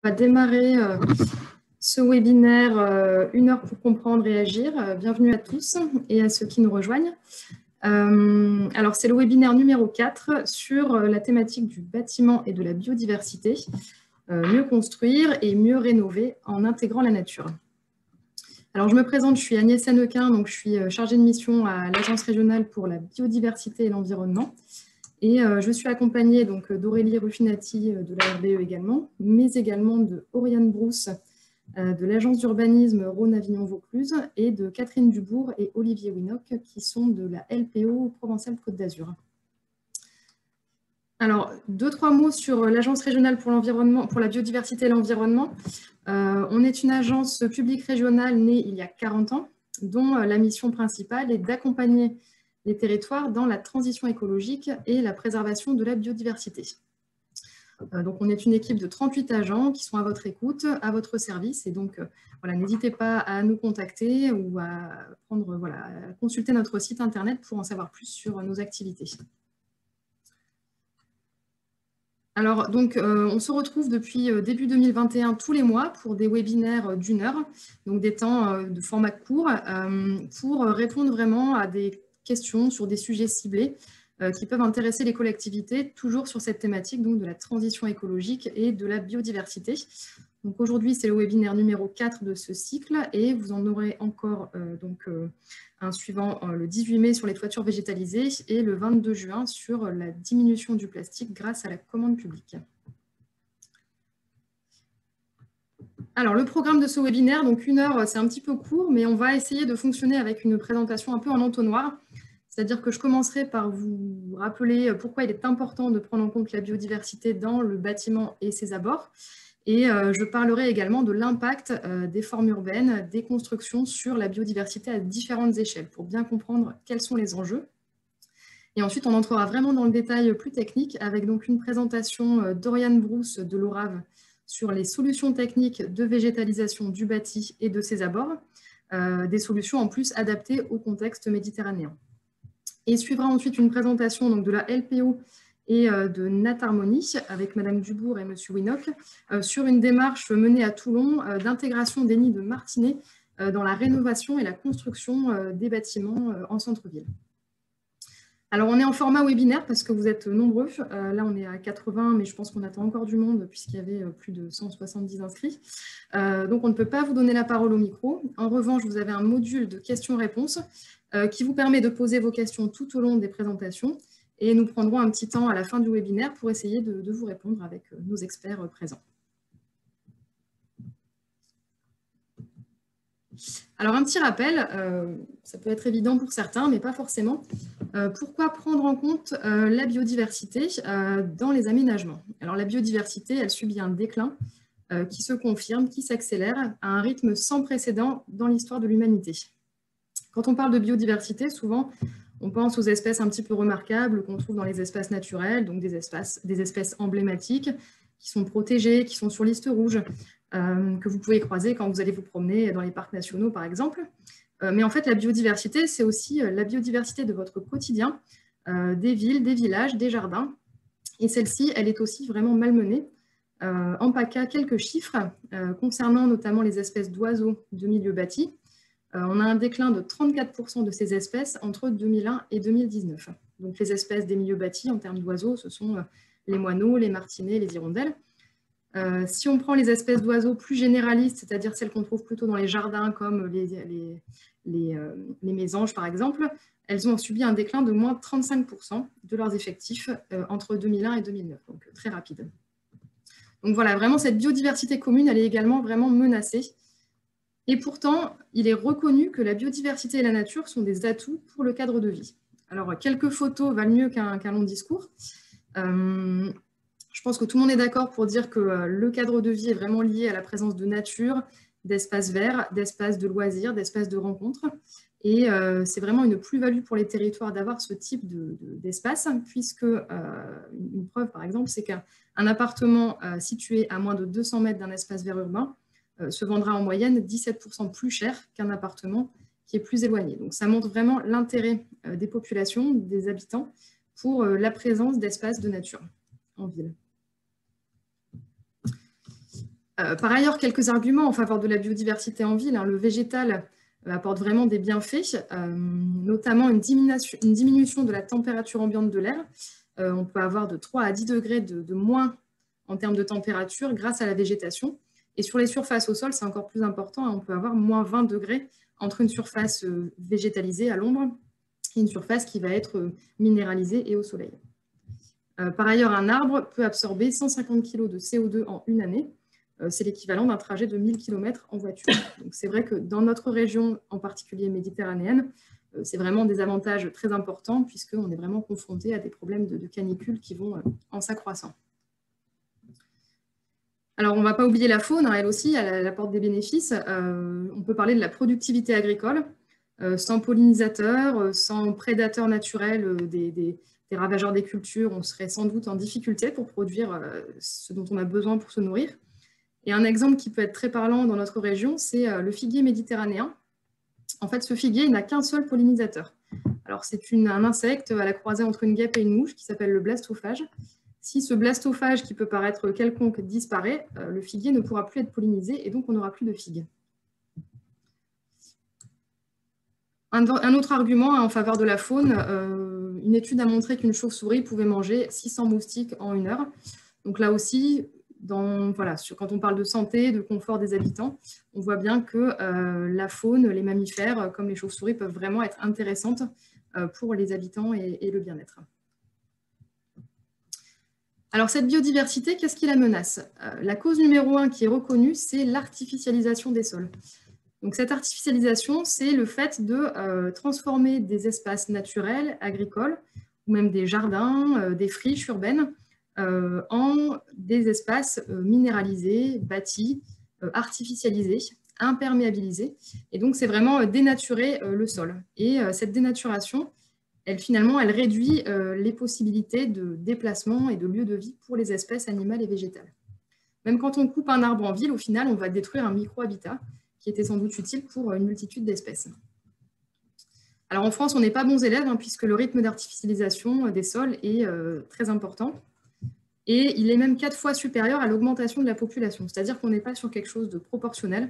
va démarrer ce webinaire Une heure pour comprendre et agir. Bienvenue à tous et à ceux qui nous rejoignent. Alors, c'est le webinaire numéro 4 sur la thématique du bâtiment et de la biodiversité. Mieux construire et mieux rénover en intégrant la nature. Alors, je me présente, je suis Agnès Sannequin, donc je suis chargée de mission à l'Agence régionale pour la biodiversité et l'environnement. Et je suis accompagnée d'Aurélie Ruffinati de la RBE également, mais également de Oriane Brousse de l'Agence d'urbanisme Rhône-Avignon-Vaucluse et de Catherine Dubourg et Olivier Winock qui sont de la LPO Provençale-Côte d'Azur. Alors, 2-3 mots sur l'Agence régionale pour l'environnement, pour la biodiversité et l'environnement. On est une agence publique régionale née il y a 40 ans, dont la mission principale est d'accompagner les territoires dans la transition écologique et la préservation de la biodiversité. Donc, on est une équipe de 38 agents qui sont à votre écoute, à votre service. Et donc, voilà, n'hésitez pas à nous contacter ou à consulter notre site internet pour en savoir plus sur nos activités. Alors, donc, on se retrouve depuis début 2021 tous les mois pour des webinaires d'1 heure, donc des temps de format court, pour répondre vraiment à des questions sur des sujets ciblés qui peuvent intéresser les collectivités, toujours sur cette thématique donc, de la transition écologique et de la biodiversité. Donc aujourd'hui, c'est le webinaire numéro 4 de ce cycle et vous en aurez encore un suivant le 18 mai sur les toitures végétalisées et le 22 juin sur la diminution du plastique grâce à la commande publique. Alors, le programme de ce webinaire, donc 1 heure, c'est un petit peu court, mais on va essayer de fonctionner avec une présentation un peu en entonnoir. C'est-à-dire que je commencerai par vous rappeler pourquoi il est important de prendre en compte la biodiversité dans le bâtiment et ses abords. Et je parlerai également de l'impact des formes urbaines, des constructions sur la biodiversité à différentes échelles, pour bien comprendre quels sont les enjeux. Et ensuite, on entrera vraiment dans le détail plus technique, avec donc une présentation d'Oriane Brousse de l'ORAV sur les solutions techniques de végétalisation du bâti et de ses abords, des solutions en plus adaptées au contexte méditerranéen. Et suivra ensuite une présentation donc, de la LPO et de Natharmonie avec Madame Dubourg et Monsieur Winock sur une démarche menée à Toulon d'intégration des nids de martinets dans la rénovation et la construction des bâtiments en centre-ville. Alors, on est en format webinaire parce que vous êtes nombreux. Là, on est à 80, mais je pense qu'on attend encore du monde puisqu'il y avait plus de 170 inscrits. Donc, on ne peut pas vous donner la parole au micro. En revanche, vous avez un module de questions-réponses qui vous permet de poser vos questions tout au long des présentations. Et nous prendrons un petit temps à la fin du webinaire pour essayer de vous répondre avec nos experts présents. Alors, un petit rappel, ça peut être évident pour certains, mais pas forcément. Pourquoi prendre en compte la biodiversité dans les aménagements? Alors, la biodiversité, elle subit un déclin qui se confirme, qui s'accélère à un rythme sans précédent dans l'histoire de l'humanité. Quand on parle de biodiversité, souvent, on pense aux espèces un petit peu remarquables qu'on trouve dans les espaces naturels, donc des espèces emblématiques qui sont protégées, qui sont sur liste rouge, que vous pouvez croiser quand vous allez vous promener dans les parcs nationaux, par exemple. Mais en fait, la biodiversité, c'est aussi la biodiversité de votre quotidien, des villes, des villages, des jardins. Et celle-ci, elle est aussi vraiment malmenée. En PACA, quelques chiffres concernant notamment les espèces d'oiseaux de milieu bâti. On a un déclin de 34% de ces espèces entre 2001 et 2019. Donc les espèces des milieux bâtis en termes d'oiseaux, ce sont les moineaux, les martinets, les hirondelles. Si on prend les espèces d'oiseaux plus généralistes, c'est-à-dire celles qu'on trouve plutôt dans les jardins comme les mésanges par exemple, elles ont subi un déclin de moins 35% de leurs effectifs entre 2001 et 2009, donc très rapide. Donc voilà, vraiment cette biodiversité commune, elle est également vraiment menacée. Et pourtant, il est reconnu que la biodiversité et la nature sont des atouts pour le cadre de vie. Alors, quelques photos valent mieux qu'un long discours. Je pense que tout le monde est d'accord pour dire que le cadre de vie est vraiment lié à la présence de nature, d'espaces verts, d'espaces de loisirs, d'espaces de rencontres. Et c'est vraiment une plus-value pour les territoires d'avoir ce type d'espace, puisque une preuve, par exemple, c'est qu'un appartement situé à moins de 200 mètres d'un espace vert urbain se vendra en moyenne 17% plus cher qu'un appartement qui est plus éloigné. Donc ça montre vraiment l'intérêt des populations, des habitants, pour la présence d'espaces de nature en ville. Par ailleurs, quelques arguments en faveur de la biodiversité en ville. Le végétal apporte vraiment des bienfaits, notamment une diminution de la température ambiante de l'air. On peut avoir de 3 à 10 degrés de moins en termes de température grâce à la végétation. Et sur les surfaces au sol, c'est encore plus important. On peut avoir moins 20 degrés entre une surface végétalisée à l'ombre et une surface qui va être minéralisée et au soleil. Par ailleurs, un arbre peut absorber 150 kg de CO2 en une année. C'est l'équivalent d'un trajet de 1000 km en voiture. Donc c'est vrai que dans notre région, en particulier méditerranéenne, c'est vraiment des avantages très importants puisqu'on est vraiment confronté à des problèmes de canicule qui vont en s'accroissant. Alors on ne va pas oublier la faune, elle aussi, elle apporte des bénéfices. On peut parler de la productivité agricole. Sans pollinisateurs, sans prédateurs naturels des ravageurs des cultures, on serait sans doute en difficulté pour produire ce dont on a besoin pour se nourrir. Et un exemple qui peut être très parlant dans notre région, c'est le figuier méditerranéen. En fait, ce figuier n'a qu'un seul pollinisateur. Alors, c'est un insecte à la croisée entre une guêpe et une mouche qui s'appelle le blastophage. Si ce blastophage, qui peut paraître quelconque, disparaît, le figuier ne pourra plus être pollinisé et donc on n'aura plus de figues. Un autre argument en faveur de la faune, une étude a montré qu'une chauve-souris pouvait manger 600 moustiques en 1 heure. Donc là aussi, quand on parle de santé, de confort des habitants, on voit bien que la faune, les mammifères, comme les chauves-souris, peuvent vraiment être intéressantes pour les habitants et le bien-être. Alors cette biodiversité, qu'est-ce qui la menace? La cause numéro 1 qui est reconnue, c'est l'artificialisation des sols. Donc cette artificialisation, c'est le fait de transformer des espaces naturels, agricoles, ou même des jardins, des friches urbaines, en des espaces minéralisés, bâtis, artificialisés, imperméabilisés. Et donc c'est vraiment dénaturer le sol. Et cette dénaturation, elle réduit les possibilités de déplacement et de lieux de vie pour les espèces animales et végétales. Même quand on coupe un arbre en ville, au final, on va détruire un micro-habitat qui était sans doute utile pour une multitude d'espèces. Alors en France, on n'est pas bons élèves, puisque le rythme d'artificialisation des sols est très important. Et il est même 4 fois supérieur à l'augmentation de la population. C'est-à-dire qu'on n'est pas sur quelque chose de proportionnel.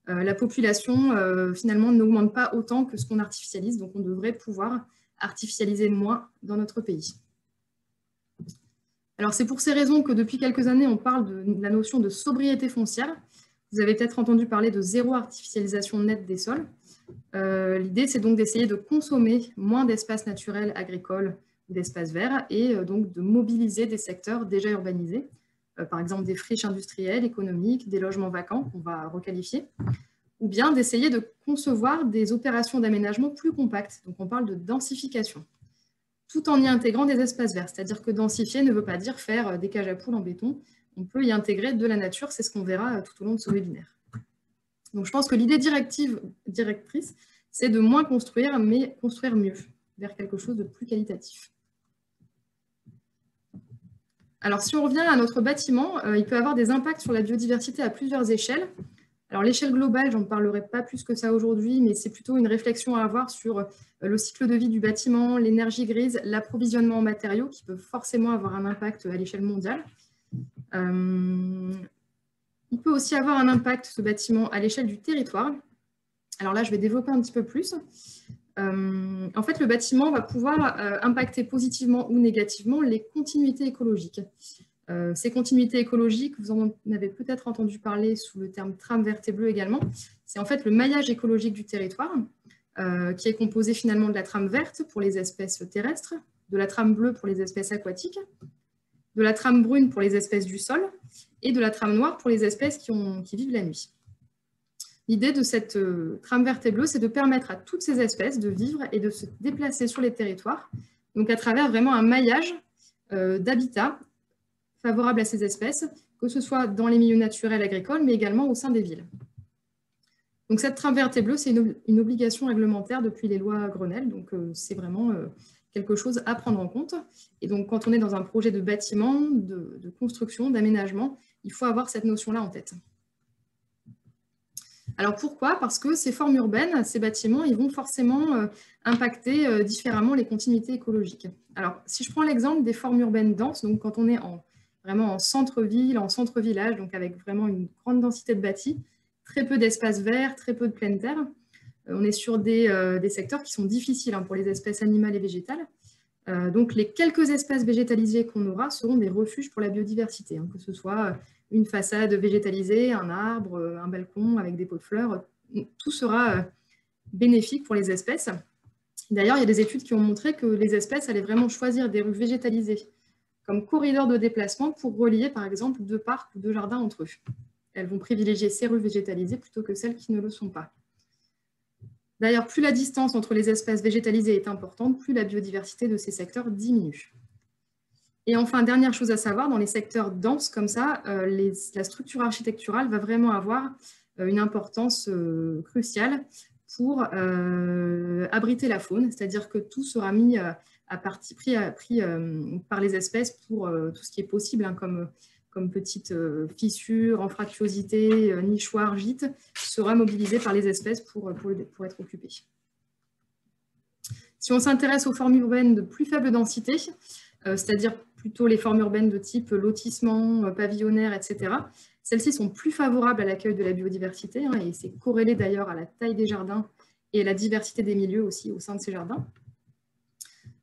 La population, finalement, n'augmente pas autant que ce qu'on artificialise. Donc on devrait pouvoir artificialiser moins dans notre pays. Alors c'est pour ces raisons que depuis quelques années, on parle de la notion de sobriété foncière. Vous avez peut-être entendu parler de zéro artificialisation nette des sols. L'idée, c'est donc d'essayer de consommer moins d'espaces naturels agricoles ou d'espaces verts et donc de mobiliser des secteurs déjà urbanisés, par exemple des friches industrielles, économiques, des logements vacants qu'on va requalifier, ou bien d'essayer de concevoir des opérations d'aménagement plus compactes. Donc on parle de densification, tout en y intégrant des espaces verts. C'est-à-dire que densifier ne veut pas dire faire des cages à poules en béton. On peut y intégrer de la nature, c'est ce qu'on verra tout au long de ce webinaire. Donc je pense que l'idée directrice, c'est de moins construire, mais construire mieux, vers quelque chose de plus qualitatif. Alors si on revient à notre bâtiment, il peut avoir des impacts sur la biodiversité à plusieurs échelles. Alors l'échelle globale, j'en parlerai pas plus que ça aujourd'hui, mais c'est plutôt une réflexion à avoir sur le cycle de vie du bâtiment, l'énergie grise, l'approvisionnement en matériaux qui peuvent forcément avoir un impact à l'échelle mondiale. Il peut aussi avoir un impact, ce bâtiment, à l'échelle du territoire. Alors là, je vais développer un petit peu plus. En fait, le bâtiment va pouvoir impacter positivement ou négativement les continuités écologiques. Ces continuités écologiques, vous en avez peut-être entendu parler sous le terme trame verte et bleue également. C'est en fait le maillage écologique du territoire qui est composé finalement de la trame verte pour les espèces terrestres, de la trame bleue pour les espèces aquatiques, de la trame brune pour les espèces du sol et de la trame noire pour les espèces qui vivent la nuit. L'idée de cette trame verte et bleue, c'est de permettre à toutes ces espèces de vivre et de se déplacer sur les territoires, donc à travers vraiment un maillage d'habitats favorable à ces espèces, que ce soit dans les milieux naturels agricoles, mais également au sein des villes. Donc cette trame verte et bleue, c'est une obligation réglementaire depuis les lois Grenelle, donc c'est vraiment quelque chose à prendre en compte. Et donc quand on est dans un projet de bâtiment, de construction, d'aménagement, il faut avoir cette notion-là en tête. Alors pourquoi? Parce que ces formes urbaines, ces bâtiments, ils vont forcément impacter différemment les continuités écologiques. Alors si je prends l'exemple des formes urbaines denses, donc quand on est en vraiment en centre-ville, en centre-village, donc avec vraiment une grande densité de bâtis, très peu d'espaces verts, très peu de pleine terre. On est sur des secteurs qui sont difficiles hein, pour les espèces animales et végétales. Donc les quelques espaces végétalisés qu'on aura seront des refuges pour la biodiversité, hein, que ce soit une façade végétalisée, un arbre, un balcon avec des pots de fleurs, tout sera bénéfique pour les espèces. D'ailleurs, il y a des études qui ont montré que les espèces allaient vraiment choisir des rues végétalisées comme corridor de déplacement pour relier par exemple deux parcs ou deux jardins entre eux. Elles vont privilégier ces rues végétalisées plutôt que celles qui ne le sont pas. D'ailleurs, plus la distance entre les espèces végétalisées est importante, plus la biodiversité de ces secteurs diminue. Et enfin, dernière chose à savoir, dans les secteurs denses comme ça, la structure architecturale va vraiment avoir une importance cruciale pour abriter la faune, c'est-à-dire que tout sera mis pris par les espèces pour tout ce qui est possible, hein, comme petites fissures, anfractuosités, nichoirs, gîtes, sera mobilisé par les espèces pour être occupées. Si on s'intéresse aux formes urbaines de plus faible densité, c'est-à-dire plutôt les formes urbaines de type lotissement, pavillonnaire, etc., celles-ci sont plus favorables à l'accueil de la biodiversité, hein, et c'est corrélé d'ailleurs à la taille des jardins et à la diversité des milieux aussi au sein de ces jardins.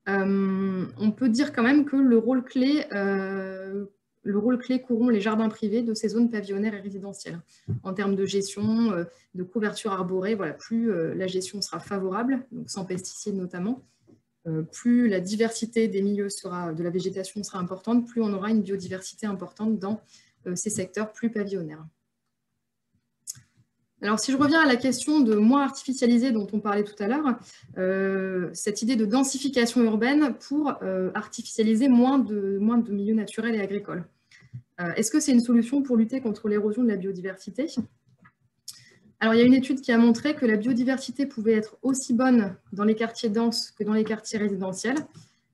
On peut dire quand même que le rôle clé qu'auront les jardins privés de ces zones pavillonnaires et résidentielles. En termes de gestion, de couverture arborée, voilà, plus la gestion sera favorable, donc sans pesticides notamment, plus la diversité des milieux de la végétation sera importante, plus on aura une biodiversité importante dans ces secteurs plus pavillonnaires. Alors, si je reviens à la question de moins artificialisé dont on parlait tout à l'heure, cette idée de densification urbaine pour artificialiser moins de milieux naturels et agricoles. Est-ce que c'est une solution pour lutter contre l'érosion de la biodiversité ? Alors, il y a une étude qui a montré que la biodiversité pouvait être aussi bonne dans les quartiers denses que dans les quartiers résidentiels,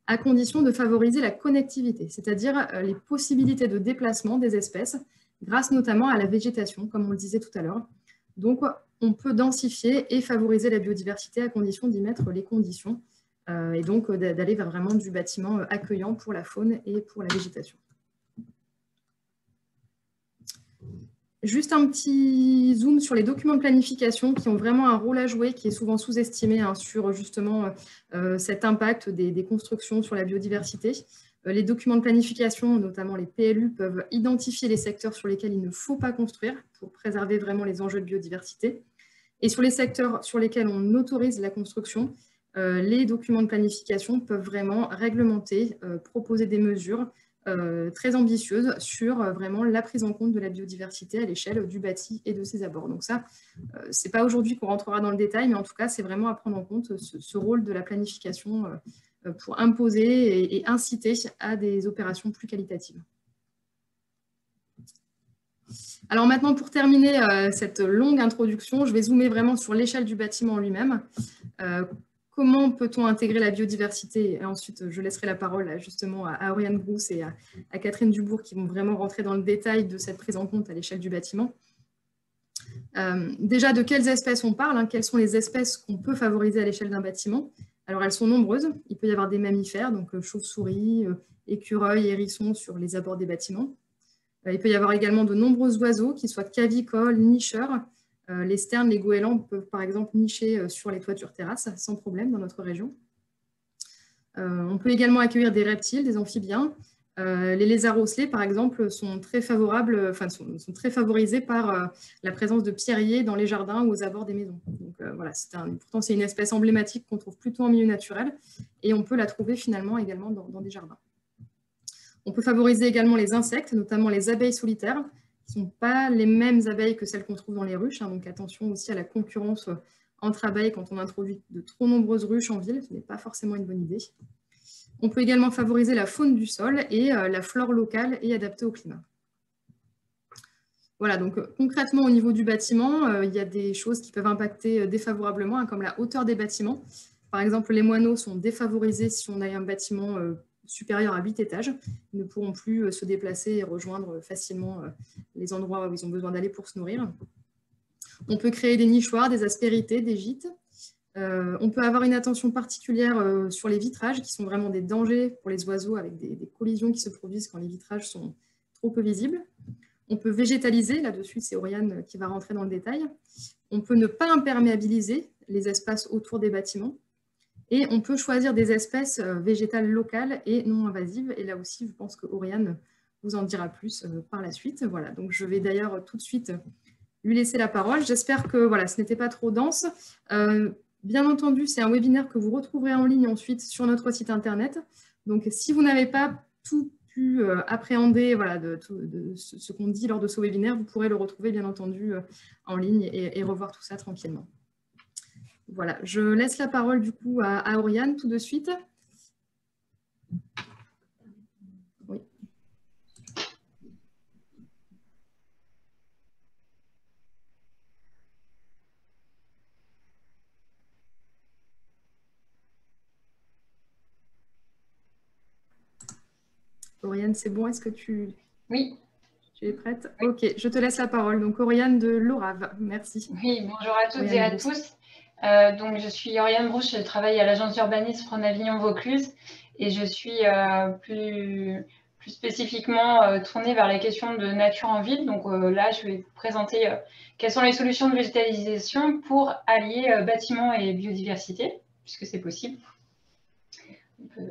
à condition de favoriser la connectivité, c'est-à-dire les possibilités de déplacement des espèces, grâce notamment à la végétation, comme on le disait tout à l'heure. Donc, on peut densifier et favoriser la biodiversité à condition d'y mettre les conditions, et donc d'aller vers vraiment du bâtiment accueillant pour la faune et pour la végétation. Juste un petit zoom sur les documents de planification qui ont vraiment un rôle à jouer, qui est souvent sous-estimé hein, sur justement cet impact des constructions sur la biodiversité. Les documents de planification, notamment les PLU, peuvent identifier les secteurs sur lesquels il ne faut pas construire pour préserver vraiment les enjeux de biodiversité. Et sur les secteurs sur lesquels on autorise la construction, les documents de planification peuvent vraiment réglementer, proposer des mesures très ambitieuse sur vraiment la prise en compte de la biodiversité à l'échelle du bâti et de ses abords. Donc ça, ce n'est pas aujourd'hui qu'on rentrera dans le détail, mais en tout cas, c'est vraiment à prendre en compte ce rôle de la planification pour imposer et inciter à des opérations plus qualitatives. Alors maintenant, pour terminer cette longue introduction, je vais zoomer vraiment sur l'échelle du bâtiment en lui-même. Comment peut-on intégrer la biodiversité? Et ensuite, je laisserai la parole justement à Oriane Brousse et à Catherine Dubourg qui vont vraiment rentrer dans le détail de cette prise en compte à l'échelle du bâtiment. Déjà, de quelles espèces on parle, hein? Quelles sont les espèces qu'on peut favoriser à l'échelle d'un bâtiment? Alors, elles sont nombreuses. Il peut y avoir des mammifères, donc chauves-souris, écureuils, hérissons sur les abords des bâtiments. Il peut y avoir également de nombreux oiseaux, qui soient cavicoles, nicheurs. Les sternes, les goélands peuvent par exemple nicher sur les toitures terrasses sans problème dans notre région. On peut également accueillir des reptiles, des amphibiens. Les lézards ocellets, par exemple, sont très favorables, sont très favorisés par la présence de pierriers dans les jardins ou aux abords des maisons. Donc, voilà, pourtant, c'est une espèce emblématique qu'on trouve plutôt en milieu naturel et on peut la trouver finalement également dans des jardins. On peut favoriser également les insectes, notamment les abeilles solitaires, qui ne sont pas les mêmes abeilles que celles qu'on trouve dans les ruches. Hein, donc attention aussi à la concurrence entre abeilles quand on introduit de trop nombreuses ruches en ville, ce n'est pas forcément une bonne idée. On peut également favoriser la faune du sol et la flore locale et adaptée au climat. Voilà, donc concrètement au niveau du bâtiment, il y a des choses qui peuvent impacter défavorablement, hein, comme la hauteur des bâtiments. Par exemple, les moineaux sont défavorisés si on a un bâtiment supérieur à 8 étages. Ils ne pourront plus se déplacer et rejoindre facilement les endroits où ils ont besoin d'aller pour se nourrir. On peut créer des nichoirs, des aspérités, des gîtes. On peut avoir une attention particulière sur les vitrages, qui sont vraiment des dangers pour les oiseaux, avec des collisions qui se produisent quand les vitrages sont trop peu visible. On peut végétaliser, là-dessus c'est Oriane qui va rentrer dans le détail. On peut ne pas imperméabiliser les espaces autour des bâtiments. Et on peut choisir des espèces végétales locales et non invasives. Et là aussi, je pense que Oriane vous en dira plus par la suite. Voilà, donc je vais d'ailleurs tout de suite lui laisser la parole. J'espère que voilà, ce n'était pas trop dense. Bien entendu, c'est un webinaire que vous retrouverez en ligne ensuite sur notre site internet. Donc, si vous n'avez pas tout pu appréhender voilà, de ce qu'on dit lors de ce webinaire, vous pourrez le retrouver bien entendu en ligne et revoir tout ça tranquillement. Voilà, je laisse la parole du coup à Oriane tout de suite. Oui. Oriane, c'est bon? Est-ce que tu es prête? Oui. Ok, je te laisse la parole. Donc, Oriane de l'ORAV, merci. Oui, bonjour à toutes Oriane et à Brousse. tous. Donc, je suis Oriane Brousse, je travaille à l'agence d'urbanisme Rhône-Avignon-Vaucluse et je suis plus spécifiquement tournée vers les questions de nature en ville. Donc là, je vais vous présenter quelles sont les solutions de végétalisation pour allier bâtiments et biodiversité, puisque c'est possible.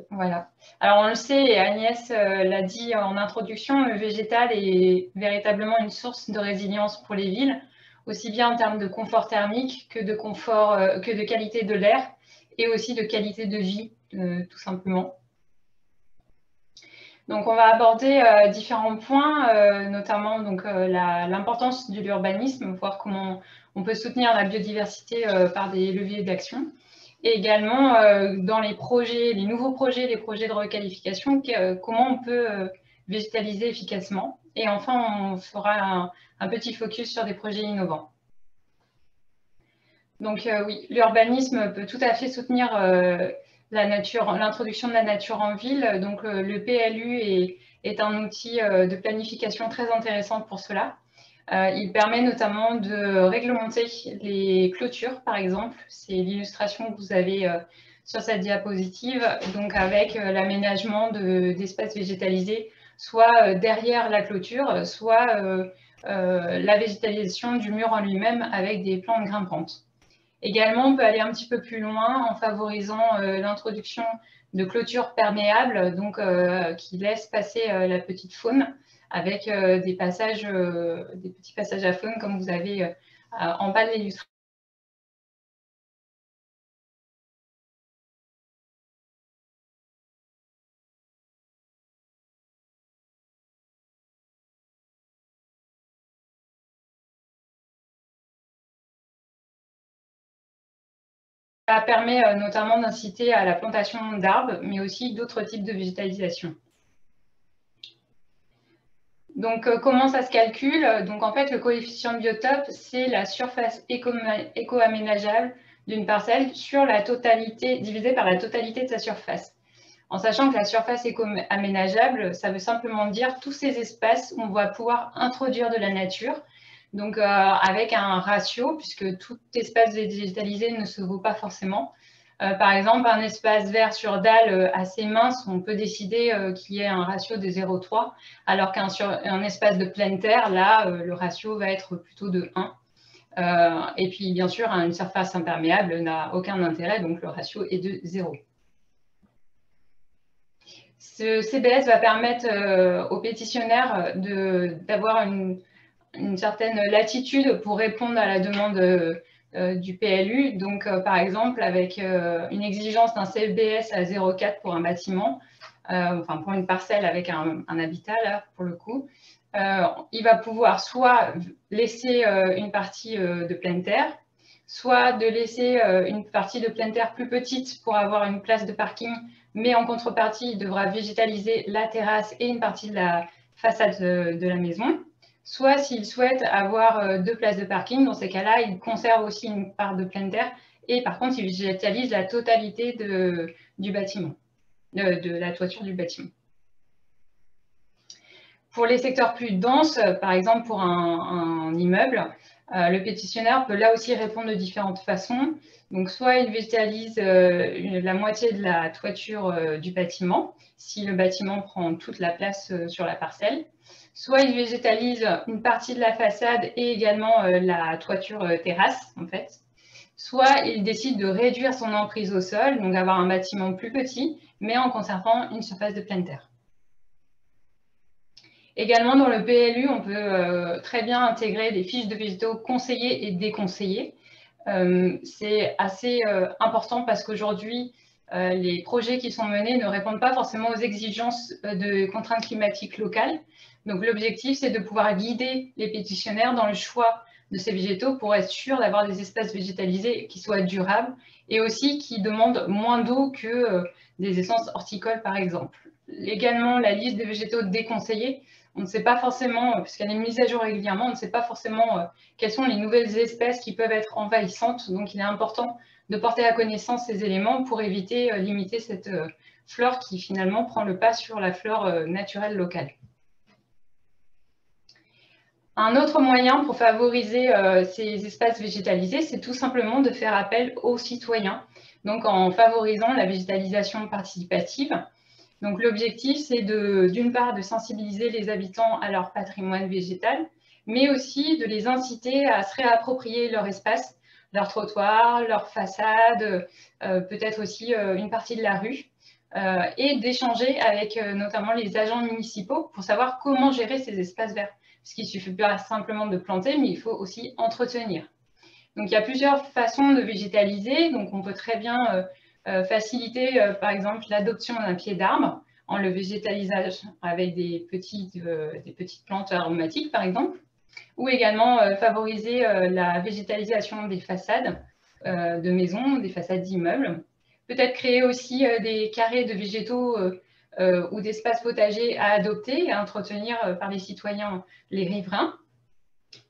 Voilà. Alors, on le sait, et Agnès l'a dit en introduction, le végétal est véritablement une source de résilience pour les villes, aussi bien en termes de confort thermique que de confort, que de qualité de l'air et aussi de qualité de vie, tout simplement. Donc, on va aborder différents points, notamment l'importance de l'urbanisme, voir comment on peut soutenir la biodiversité par des leviers d'action. Et également, dans les projets, les nouveaux projets, les projets de requalification, comment on peut végétaliser efficacement. Et enfin, on fera un petit focus sur des projets innovants. Donc oui, l'urbanisme peut tout à fait soutenir l'introduction de la nature en ville. Donc le PLU est un outil de planification très intéressant pour cela. Il permet notamment de réglementer les clôtures, par exemple. C'est l'illustration que vous avez sur cette diapositive, donc avec l'aménagement d'espaces végétalisés, soit derrière la clôture, soit la végétalisation du mur en lui-même avec des plantes grimpantes. Également, on peut aller un petit peu plus loin en favorisant l'introduction de clôtures perméables, donc qui laissent passer la petite faune avec des petits passages à faune comme vous avez en bas de l'illustration. Ça permet notamment d'inciter à la plantation d'arbres, mais aussi d'autres types de végétalisation. Donc, comment ça se calcule? Donc, en fait, le coefficient de biotope, c'est la surface éco-aménageable d'une parcelle sur la totalité, divisée par la totalité de sa surface. En sachant que la surface éco-aménageable, ça veut simplement dire tous ces espaces où on va pouvoir introduire de la nature. Donc, avec un ratio, puisque tout espace végétalisé ne se vaut pas forcément. Par exemple, un espace vert sur dalle assez mince, on peut décider qu'il y ait un ratio de 0,3, alors qu'un espace de pleine terre, là, le ratio va être plutôt de 1. Et puis, bien sûr, une surface imperméable n'a aucun intérêt, donc le ratio est de 0. Ce CBS va permettre aux pétitionnaires d'avoir une certaine latitude pour répondre à la demande du PLU. Donc, par exemple, avec une exigence d'un CBS à 0,4 pour un bâtiment, enfin pour une parcelle avec un habitat, là, pour le coup, il va pouvoir soit laisser une partie de pleine terre, soit de laisser une partie de pleine terre plus petite pour avoir une place de parking, mais en contrepartie, il devra végétaliser la terrasse et une partie de la façade de la maison. Soit s'il souhaite avoir 2 places de parking, dans ces cas-là, il conserve aussi une part de pleine terre et par contre, il végétalise la totalité du bâtiment, de la toiture du bâtiment. Pour les secteurs plus denses, par exemple pour un immeuble, le pétitionnaire peut là aussi répondre de différentes façons. Donc, soit il végétalise la moitié de la toiture du bâtiment, si le bâtiment prend toute la place sur la parcelle, soit ils végétalisent une partie de la façade et également la toiture terrasse, en fait. Soit ils décident de réduire son emprise au sol, donc avoir un bâtiment plus petit, mais en conservant une surface de pleine terre. Également, dans le PLU, on peut très bien intégrer des fiches de végétaux conseillés et déconseillés. C'est assez important parce qu'aujourd'hui, les projets qui sont menés ne répondent pas forcément aux exigences de contraintes climatiques locales. Donc, l'objectif, c'est de pouvoir guider les pétitionnaires dans le choix de ces végétaux pour être sûr d'avoir des espaces végétalisés qui soient durables et aussi qui demandent moins d'eau que des essences horticoles, par exemple. Également, la liste des végétaux déconseillés, on ne sait pas forcément, puisqu'elle est mise à jour régulièrement, on ne sait pas forcément quelles sont les nouvelles espèces qui peuvent être envahissantes. Donc, il est important de porter à connaissance ces éléments pour éviter, limiter cette flore qui finalement prend le pas sur la flore naturelle locale. Un autre moyen pour favoriser ces espaces végétalisés, c'est tout simplement de faire appel aux citoyens, donc en favorisant la végétalisation participative. Donc l'objectif, c'est d'une part de sensibiliser les habitants à leur patrimoine végétal, mais aussi de les inciter à se réapproprier leur espace, leur trottoir, leur façade, peut-être aussi une partie de la rue, et d'échanger avec notamment les agents municipaux pour savoir comment gérer ces espaces verts. Parce qu'il ne suffit pas simplement de planter, mais il faut aussi entretenir. Donc il y a plusieurs façons de végétaliser. Donc on peut très bien faciliter, par exemple, l'adoption d'un pied d'arbre en le végétalisant avec des petites plantes aromatiques, par exemple, ou également favoriser la végétalisation des façades de maisons, des façades d'immeubles. Peut-être créer aussi des carrés de végétaux ou d'espaces potagers à adopter et à entretenir par les citoyens, les riverains.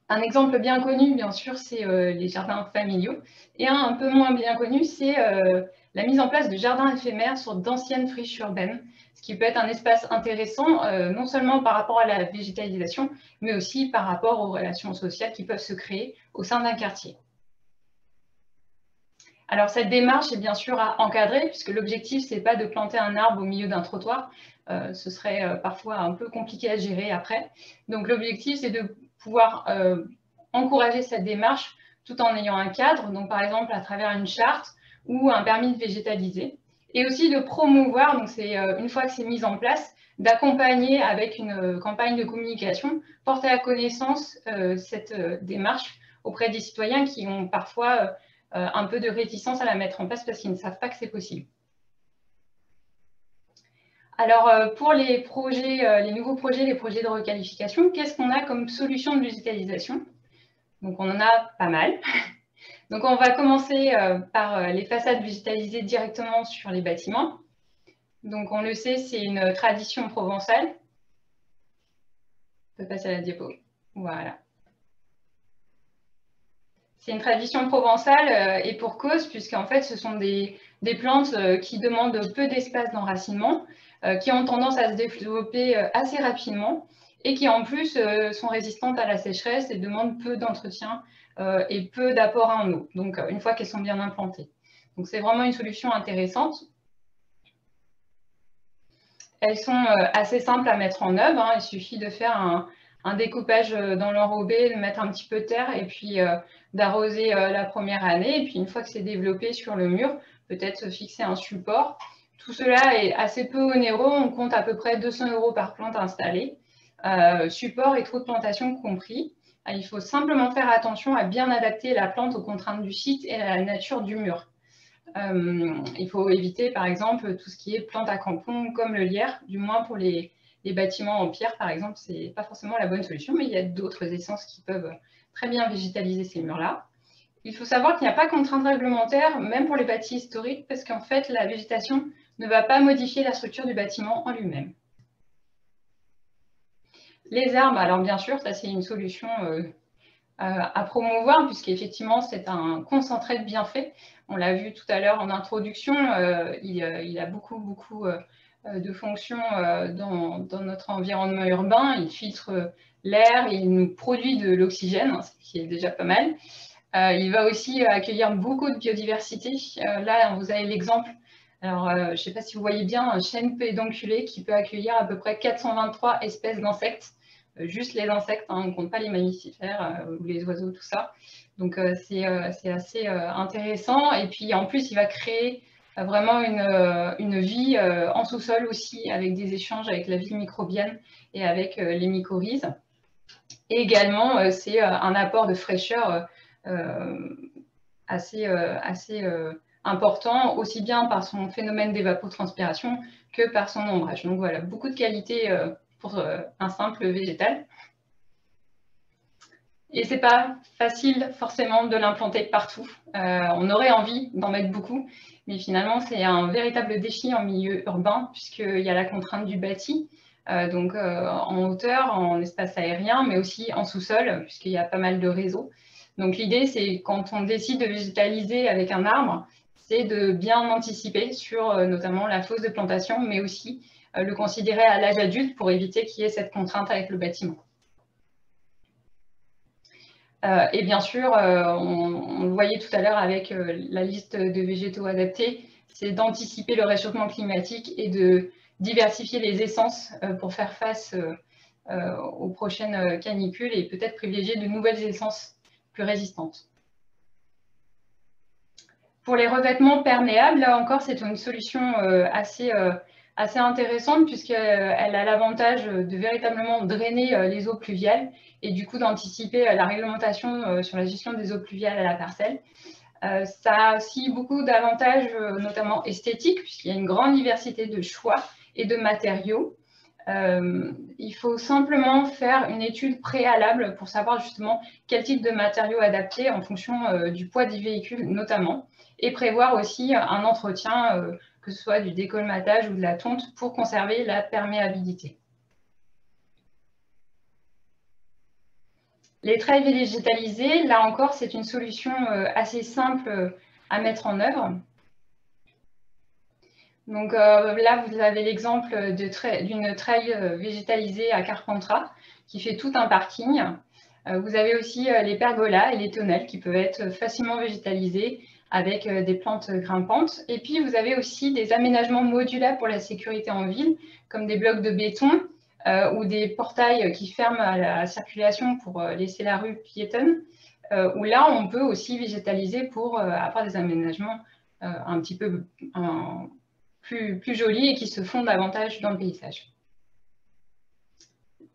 Un exemple bien connu, bien sûr, c'est les jardins familiaux. Et un peu moins bien connu, c'est la mise en place de jardins éphémères sur d'anciennes friches urbaines, ce qui peut être un espace intéressant, non seulement par rapport à la végétalisation, mais aussi par rapport aux relations sociales qui peuvent se créer au sein d'un quartier. Alors, cette démarche est bien sûr à encadrer, puisque l'objectif, ce n'est pas de planter un arbre au milieu d'un trottoir. Ce serait parfois un peu compliqué à gérer après. Donc, l'objectif, c'est de pouvoir encourager cette démarche tout en ayant un cadre, donc par exemple à travers une charte ou un permis de végétaliser. Et aussi de promouvoir, donc c'est une fois que c'est mis en place, d'accompagner avec une campagne de communication, porter à connaissance cette démarche auprès des citoyens qui ont parfois un peu de réticence à la mettre en place parce qu'ils ne savent pas que c'est possible. Alors, pour les projets, les nouveaux projets, les projets de requalification, qu'est-ce qu'on a comme solution de végétalisation? Donc, on en a pas mal. Donc, on va commencer par les façades végétalisées directement sur les bâtiments. Donc, on le sait, c'est une tradition provençale. On peut passer à la diapo. Voilà. C'est une tradition provençale et pour cause, puisqu'en fait, ce sont des plantes qui demandent peu d'espace d'enracinement, qui ont tendance à se développer assez rapidement et qui en plus sont résistantes à la sécheresse et demandent peu d'entretien et peu d'apport en eau, donc une fois qu'elles sont bien implantées. Donc c'est vraiment une solution intéressante. Elles sont assez simples à mettre en œuvre, hein. Il suffit de faire un découpage dans l'enrobé, de mettre un petit peu de terre et puis d'arroser la première année. Et puis une fois que c'est développé sur le mur, peut-être fixer un support. Tout cela est assez peu onéreux, on compte à peu près 200 € par plante installée, support et trou de plantation compris. Il faut simplement faire attention à bien adapter la plante aux contraintes du site et à la nature du mur. Il faut éviter par exemple tout ce qui est plante à crampons comme le lierre, du moins pour les bâtiments en pierre par exemple, ce n'est pas forcément la bonne solution, mais il y a d'autres essences qui peuvent très bien végétaliser ces murs-là. Il faut savoir qu'il n'y a pas de contrainte réglementaire, même pour les bâtis historiques, parce qu'en fait, la végétation ne va pas modifier la structure du bâtiment en lui-même. Les arbres, alors bien sûr, ça c'est une solution à promouvoir, puisqu'effectivement, c'est un concentré de bienfaits. On l'a vu tout à l'heure en introduction, il a beaucoup de fonctions dans notre environnement urbain. Il filtre l'air, il nous produit de l'oxygène, ce qui est déjà pas mal. Il va aussi accueillir beaucoup de biodiversité. Là, vous avez l'exemple. Alors, je ne sais pas si vous voyez bien un chêne pédonculé qui peut accueillir à peu près 423 espèces d'insectes. juste les insectes, hein, on ne compte pas les mammifères ou les oiseaux, tout ça. Donc c'est assez intéressant. Et puis en plus, il va créer vraiment une vie en sous-sol aussi, avec des échanges avec la vie microbienne et avec les mycorhizes. Et également, c'est un apport de fraîcheur assez important, aussi bien par son phénomène d'évapotranspiration que par son ombrage. Donc voilà, beaucoup de qualités pour un simple végétal. Et c'est pas facile forcément de l'implanter partout. On aurait envie d'en mettre beaucoup, mais finalement c'est un véritable défi en milieu urbain puisqu'il y a la contrainte du bâti, donc en hauteur, en espace aérien, mais aussi en sous-sol puisqu'il y a pas mal de réseaux. Donc l'idée c'est quand on décide de végétaliser avec un arbre, c'est de bien anticiper sur notamment la fosse de plantation, mais aussi le considérer à l'âge adulte pour éviter qu'il y ait cette contrainte avec le bâtiment. Et bien sûr, on le voyait tout à l'heure avec la liste de végétaux adaptés, c'est d'anticiper le réchauffement climatique et de diversifier les essences pour faire face aux prochaines canicules et peut-être privilégier de nouvelles essences plus résistantes. Pour les revêtements perméables, là encore, c'est une solution assez intéressante puisqu'elle a l'avantage de véritablement drainer les eaux pluviales et du coup d'anticiper la réglementation sur la gestion des eaux pluviales à la parcelle. Ça a aussi beaucoup d'avantages, notamment esthétiques, puisqu'il y a une grande diversité de choix et de matériaux. Il faut simplement faire une étude préalable pour savoir justement quel type de matériaux adapter en fonction du poids du véhicule notamment, et prévoir aussi un entretien, que ce soit du décolmatage ou de la tonte, pour conserver la perméabilité. Les treilles végétalisées, là encore, c'est une solution assez simple à mettre en œuvre. Donc là, vous avez l'exemple d'une treille végétalisée à Carpentras qui fait tout un parking. Vous avez aussi les pergolas et les tonnelles qui peuvent être facilement végétalisées avec des plantes grimpantes. Et puis, vous avez aussi des aménagements modulaires pour la sécurité en ville, comme des blocs de béton ou des portails qui ferment à la circulation pour laisser la rue piétonne, où là, on peut aussi végétaliser pour avoir des aménagements un petit peu plus jolis et qui se font davantage dans le paysage.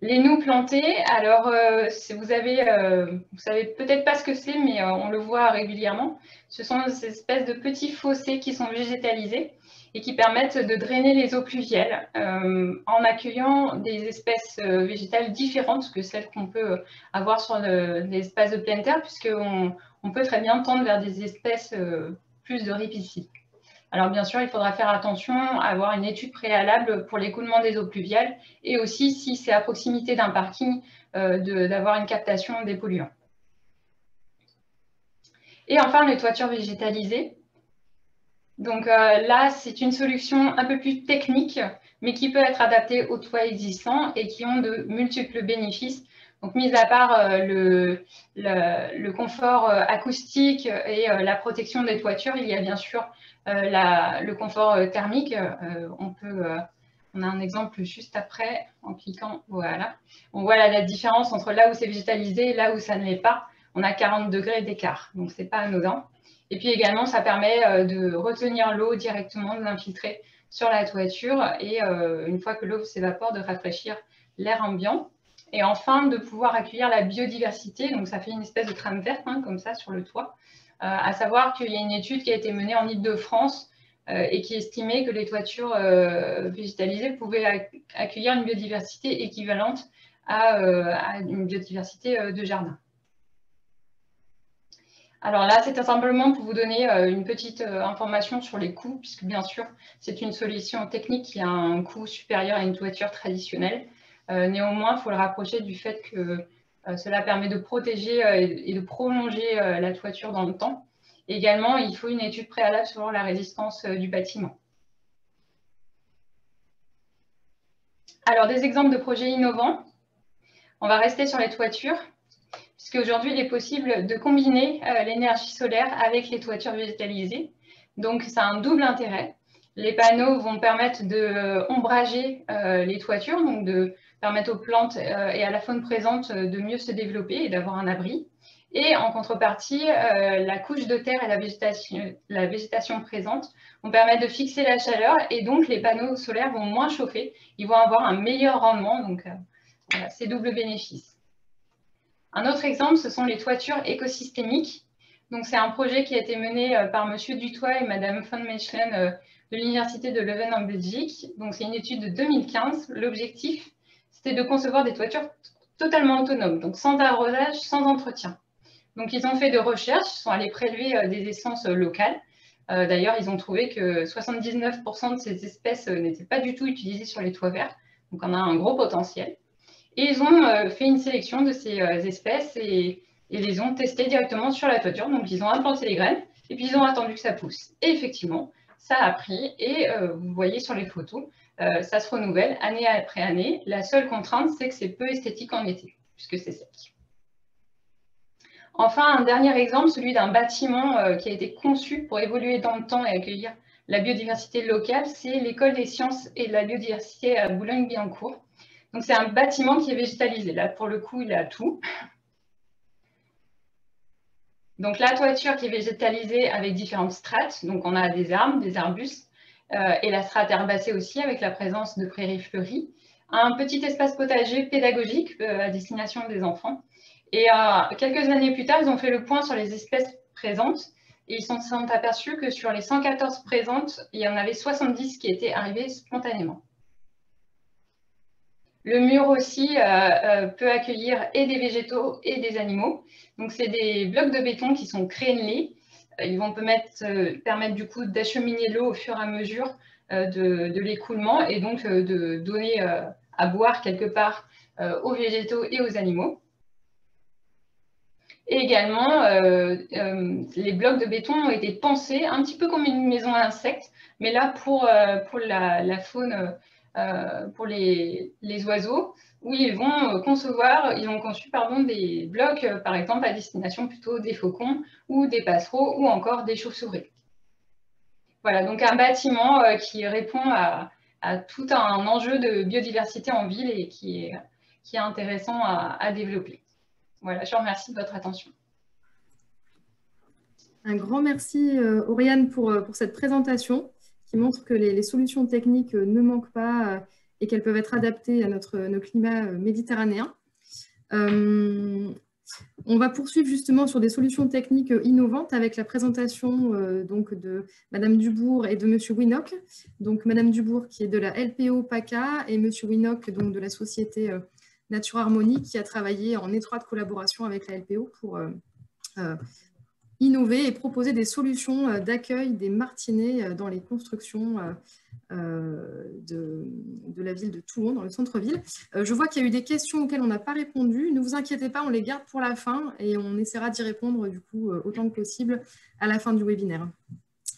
Les noues plantées, alors vous savez peut-être pas ce que c'est, mais on le voit régulièrement. Ce sont ces espèces de petits fossés qui sont végétalisés et qui permettent de drainer les eaux pluviales en accueillant des espèces végétales différentes que celles qu'on peut avoir sur l'espace de pleine terre, puisqu'on peut très bien tendre vers des espèces plus de ripicides. Alors bien sûr, il faudra faire attention à avoir une étude préalable pour l'écoulement des eaux pluviales et aussi, si c'est à proximité d'un parking, d'avoir une captation des polluants. Et enfin, les toitures végétalisées. Donc là, c'est une solution un peu plus technique, mais qui peut être adaptée aux toits existants et qui ont de multiples bénéfices. Donc, mis à part le confort acoustique et la protection des toitures, il y a bien sûr le confort thermique. On a un exemple juste après, en cliquant, voilà. On voit la différence entre là où c'est végétalisé et là où ça ne l'est pas. On a 40 degrés d'écart, donc ce n'est pas anodin. Et puis également, ça permet de retenir l'eau directement, de l'infiltrer sur la toiture et une fois que l'eau s'évapore, de rafraîchir l'air ambiant. Et enfin, de pouvoir accueillir la biodiversité. Donc, ça fait une espèce de trame verte, hein, comme ça, sur le toit. À savoir qu'il y a une étude qui a été menée en Île-de-France et qui estimait que les toitures végétalisées pouvaient accueillir une biodiversité équivalente à une biodiversité de jardin. Alors là, c'était simplement pour vous donner une petite information sur les coûts, puisque bien sûr, c'est une solution technique qui a un coût supérieur à une toiture traditionnelle. Néanmoins, il faut le rapprocher du fait que cela permet de protéger et de prolonger la toiture dans le temps. Et également, il faut une étude préalable sur la résistance du bâtiment. Alors, des exemples de projets innovants. On va rester sur les toitures, puisqu'aujourd'hui, il est possible de combiner l'énergie solaire avec les toitures végétalisées. Donc, ça a un double intérêt. Les panneaux vont permettre d'ombrager les toitures, donc de permettent aux plantes et à la faune présente de mieux se développer et d'avoir un abri. Et en contrepartie, la couche de terre et la végétation présente vont permettre de fixer la chaleur et donc les panneaux solaires vont moins chauffer. Ils vont avoir un meilleur rendement, donc voilà, c'est double bénéfice. Un autre exemple, ce sont les toitures écosystémiques. Donc c'est un projet qui a été mené par Monsieur Dutoit et Madame von Mechelen de l'Université de Leuven en Belgique. Donc c'est une étude de 2015. L'objectif, c'était de concevoir des toitures totalement autonomes, donc sans arrosage, sans entretien. Donc, ils ont fait de recherches, sont allés prélever des essences locales. D'ailleurs, ils ont trouvé que 79% de ces espèces n'étaient pas du tout utilisées sur les toits verts. Donc, on a un gros potentiel. Et ils ont fait une sélection de ces espèces et les ont testées directement sur la toiture. Donc, ils ont implanté les graines et puis ils ont attendu que ça pousse. Et effectivement, ça a pris. Et vous voyez sur les photos, ça se renouvelle année après année. La seule contrainte, c'est que c'est peu esthétique en été, puisque c'est sec. Enfin, un dernier exemple, celui d'un bâtiment qui a été conçu pour évoluer dans le temps et accueillir la biodiversité locale, c'est l'École des sciences et de la biodiversité à Boulogne-Billancourt. Donc, c'est un bâtiment qui est végétalisé. Là, pour le coup, il a tout. Donc, la toiture qui est végétalisée avec différentes strates. Donc, on a des arbres, des arbustes et la strate herbacée aussi avec la présence de prairies fleuries. Un petit espace potager pédagogique à destination des enfants. Et quelques années plus tard, ils ont fait le point sur les espèces présentes et ils se sont aperçus que sur les 114 présentes, il y en avait 70 qui étaient arrivées spontanément. Le mur aussi peut accueillir et des végétaux et des animaux. Donc, c'est des blocs de béton qui sont crénelés. Ils vont permettre du coup d'acheminer l'eau au fur et à mesure de l'écoulement et donc de donner à boire quelque part aux végétaux et aux animaux. Et également, les blocs de béton ont été pensés un petit peu comme une maison à insectes, mais là pour la faune, pour les oiseaux, où ils vont ils ont conçu des blocs, par exemple, à destination plutôt des faucons ou des passereaux ou encore des chauves-souris. Voilà, donc un bâtiment qui répond à tout un enjeu de biodiversité en ville et qui est intéressant à développer. Voilà, je vous remercie de votre attention. Un grand merci, Oriane, pour cette présentation qui montre que les solutions techniques ne manquent pas et qu'elles peuvent être adaptées à nos climats méditerranéens. On va poursuivre justement sur des solutions techniques innovantes avec la présentation donc de Madame Dubourg et de Monsieur Winock. Donc Madame Dubourg qui est de la LPO PACA et Monsieur Winock donc de la société Nature Harmonie qui a travaillé en étroite collaboration avec la LPO pour innover et proposer des solutions d'accueil des martinets dans les constructions de la ville de Toulon, dans le centre-ville. Je vois qu'il y a eu des questions auxquelles on n'a pas répondu. Ne vous inquiétez pas, on les garde pour la fin et on essaiera d'y répondre du coup autant que possible à la fin du webinaire.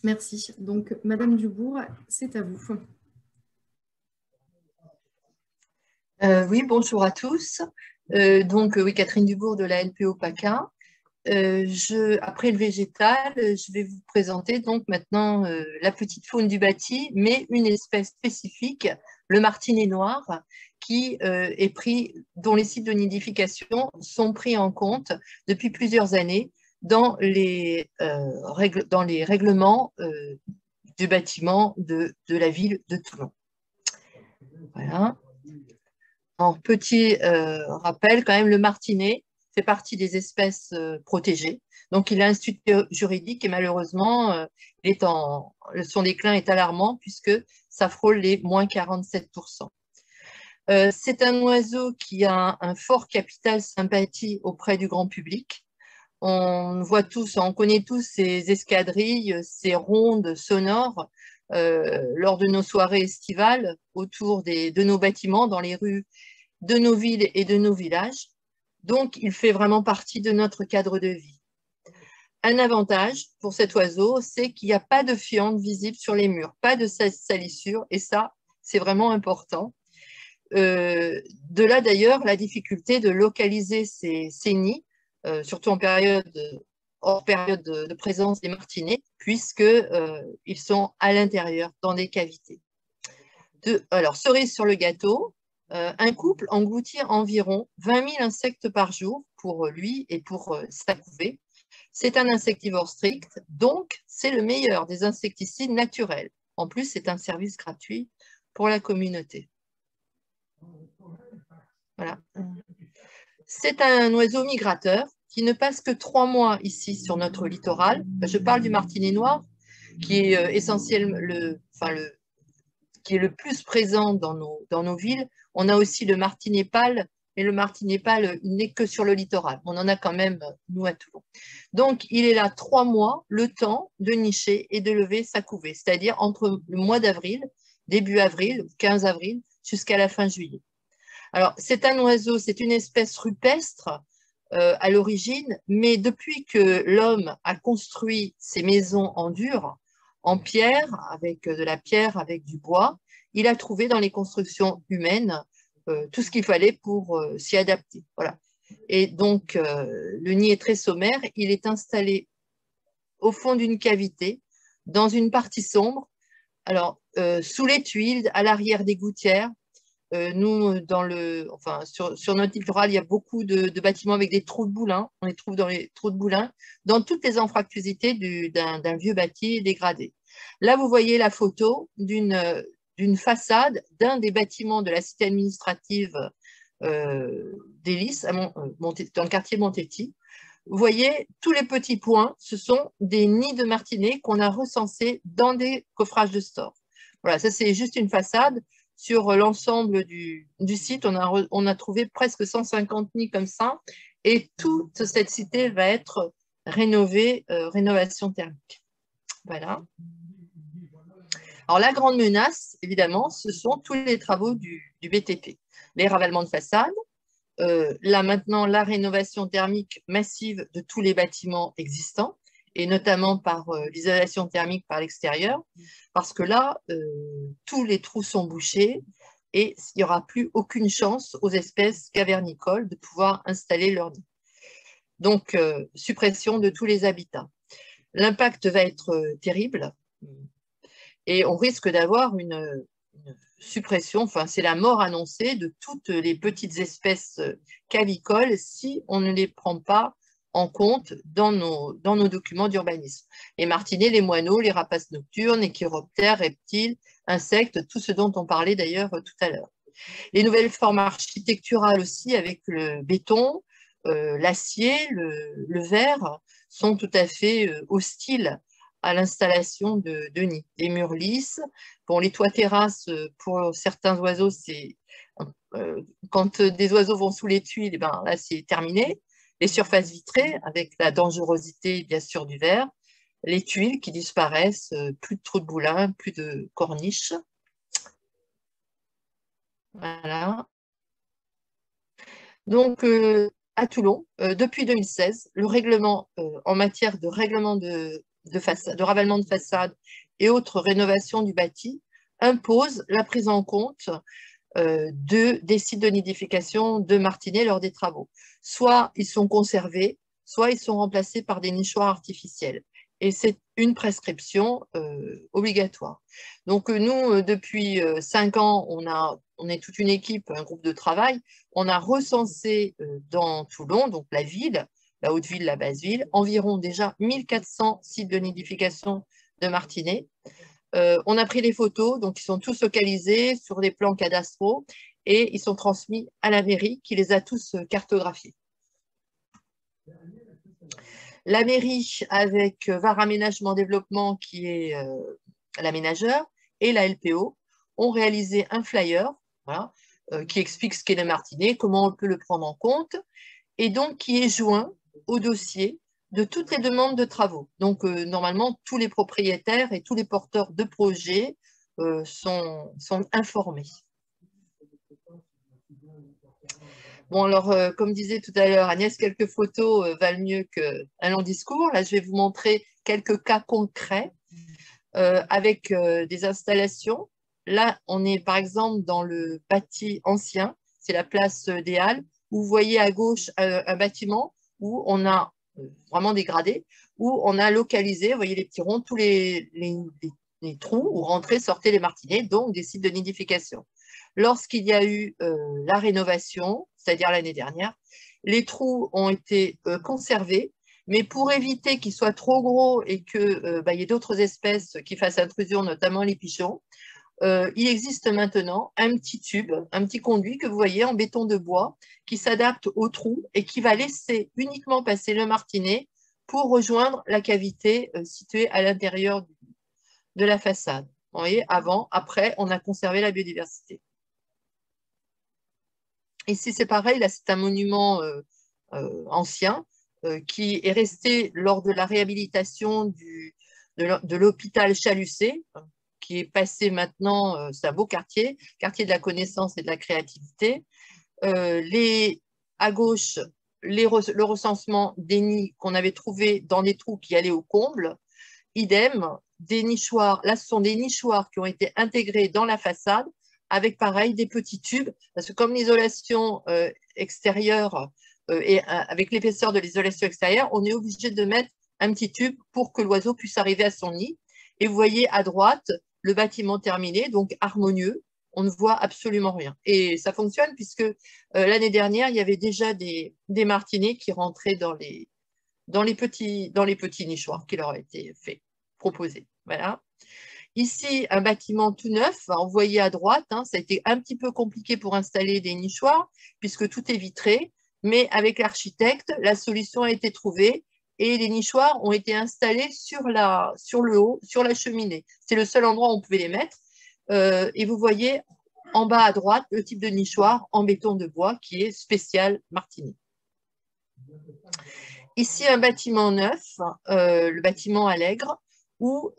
Merci. Donc, Madame Dubourg, c'est à vous. Oui, bonjour à tous. Oui, Catherine Dubourg de la LPO PACA. Après le végétal, je vais vous présenter donc maintenant la petite faune du bâti, mais une espèce spécifique, le martinet noir, qui est dont les sites de nidification sont pris en compte depuis plusieurs années dans les règlements du bâtiment de la ville de Toulon. Voilà. En petit rappel, quand même, le martinet fait partie des espèces protégées. Donc, il a un statut juridique et malheureusement, son déclin est alarmant puisque ça frôle les moins 47%. C'est un oiseau qui a un fort capital sympathie auprès du grand public. On connaît tous ces escadrilles, ces rondes sonores lors de nos soirées estivales autour de nos bâtiments, dans les rues de nos villes et de nos villages. Donc, il fait vraiment partie de notre cadre de vie. Un avantage pour cet oiseau, c'est qu'il n'y a pas de fientes visibles sur les murs, pas de salissures, et ça, c'est vraiment important. De là, d'ailleurs, la difficulté de localiser ces nids, surtout hors période de présence des martinets, puisqu'ils sont à l'intérieur, dans des cavités. Alors, cerise sur le gâteau, Un couple engloutit environ 20 000 insectes par jour pour lui et pour sa couvée. C'est un insectivore strict, donc c'est le meilleur des insecticides naturels. En plus, c'est un service gratuit pour la communauté. Voilà. C'est un oiseau migrateur qui ne passe que 3 mois ici sur notre littoral. Je parle du martinet noir, qui est qui est le plus présent dans nos villes. On a aussi le martinet pâle, mais le martinet pâle, il n'est que sur le littoral. On en a quand même, nous, à Toulon. Donc, il est là 3 mois, le temps de nicher et de lever sa couvée, c'est-à-dire entre le mois d'avril, début avril, 15 avril, jusqu'à la fin juillet. Alors, c'est un oiseau, c'est une espèce rupestre à l'origine, mais depuis que l'homme a construit ses maisons en dur, en pierre, avec de la pierre, avec du bois, il a trouvé dans les constructions humaines tout ce qu'il fallait pour s'y adapter. Voilà. Et donc, le nid est très sommaire. Il est installé au fond d'une cavité, dans une partie sombre, alors sous les tuiles, à l'arrière des gouttières. Nous, sur notre littoral, il y a beaucoup de bâtiments avec des trous de boulins. On les trouve dans les trous de boulins, dans toutes les anfractuosités d'un vieux bâti dégradé. Là, vous voyez la photo d'une façade d'un des bâtiments de la cité administrative d'Hélice, dans le quartier Montetti. Vous voyez, tous les petits points, ce sont des nids de martinets qu'on a recensés dans des coffrages de stores. Voilà, ça c'est juste une façade. Sur l'ensemble du site, on a trouvé presque 150 nids comme ça, et toute cette cité va être rénovée, rénovation thermique. Voilà. Alors la grande menace, évidemment, ce sont tous les travaux du BTP. Les ravalements de façade, là maintenant la rénovation thermique massive de tous les bâtiments existants, et notamment par l'isolation thermique par l'extérieur, parce que là, tous les trous sont bouchés et il n'y aura plus aucune chance aux espèces cavernicoles de pouvoir installer leur nid. Donc, suppression de tous les habitats. L'impact va être terrible et on risque d'avoir une suppression, enfin c'est la mort annoncée de toutes les petites espèces cavicoles si on ne les prend pas en compte dans nos documents d'urbanisme. Les martinets, les moineaux, les rapaces nocturnes, les chiroptères, reptiles, insectes, tout ce dont on parlait d'ailleurs tout à l'heure. Les nouvelles formes architecturales aussi, avec le béton, l'acier, le verre, sont tout à fait hostiles à l'installation de nids. Les murs lisses, bon, les toits terrasses, pour certains oiseaux, c'est quand des oiseaux vont sous les tuiles, eh ben, là c'est terminé. Les surfaces vitrées, avec la dangerosité bien sûr du verre, les tuiles qui disparaissent, plus de trous de boulins, plus de corniches. Voilà. Donc, à Toulon, depuis 2016, le règlement en matière de règlement de ravalement de façade et autres rénovations du bâti impose la prise en compte des sites de nidification de martinets lors des travaux. Soit ils sont conservés, soit ils sont remplacés par des nichoirs artificiels. Et c'est une prescription obligatoire. Donc nous, depuis 5 ans, on est toute une équipe, un groupe de travail. On a recensé dans Toulon, donc la ville, la haute ville, la basse ville, environ déjà 1400 sites de nidification de martinets. On a pris les photos, donc ils sont tous localisés sur des plans cadastraux et ils sont transmis à la mairie qui les a tous cartographiés. La mairie, avec VAR Aménagement Développement, qui est l'aménageur, et la LPO, ont réalisé un flyer voilà, qui explique ce qu'est le martinet, comment on peut le prendre en compte, et donc qui est joint au dossier de toutes les demandes de travaux. Donc, normalement, tous les propriétaires et tous les porteurs de projets sont informés. Bon, alors, comme disait tout à l'heure Agnès, quelques photos valent mieux qu'un long discours. Là, je vais vous montrer quelques cas concrets avec des installations. Là, on est par exemple dans le bâti ancien, c'est la place des Halles, où vous voyez à gauche un bâtiment où on a vraiment dégradé, où on a localisé, vous voyez les petits ronds, tous les trous où rentraient, sortaient les martinets, donc des sites de nidification. lorsqu'il y a eu la rénovation, c'est-à-dire l'année dernière, les trous ont été conservés, mais pour éviter qu'ils soient trop gros et qu'il y ait d'autres espèces qui fassent intrusion, notamment les pigeons, il existe maintenant un petit tube, un petit conduit que vous voyez en béton de bois qui s'adapte au trou et qui va laisser uniquement passer le martinet pour rejoindre la cavité située à l'intérieur de la façade. Vous voyez, avant, après, on a conservé la biodiversité. Ici, c'est pareil, là, c'est un monument ancien qui est resté lors de la réhabilitation de l'hôpital Chalucé, qui est passé maintenant, c'est un beau quartier, quartier de la connaissance et de la créativité. À gauche, le recensement des nids qu'on avait trouvés dans des trous qui allaient au comble. Idem, des nichoirs. Là, ce sont des nichoirs qui ont été intégrés dans la façade avec, pareil, des petits tubes. Parce que comme l'isolation extérieure et avec l'épaisseur de l'isolation extérieure, on est obligé de mettre un petit tube pour que l'oiseau puisse arriver à son nid. Et vous voyez à droite le bâtiment terminé, donc harmonieux. On ne voit absolument rien. Et ça fonctionne puisque l'année dernière, il y avait déjà des martinets qui rentraient dans les petits nichoirs qui leur ont été proposés. Voilà. Ici, un bâtiment tout neuf, vous voyez à droite, ça a été un petit peu compliqué pour installer des nichoirs puisque tout est vitré, mais avec l'architecte, la solution a été trouvée et les nichoirs ont été installés sur le haut, sur la cheminée. C'est le seul endroit où on pouvait les mettre. Et vous voyez en bas à droite le type de nichoir en béton de bois qui est spécial martinet. Ici, un bâtiment neuf, le bâtiment Allègre, où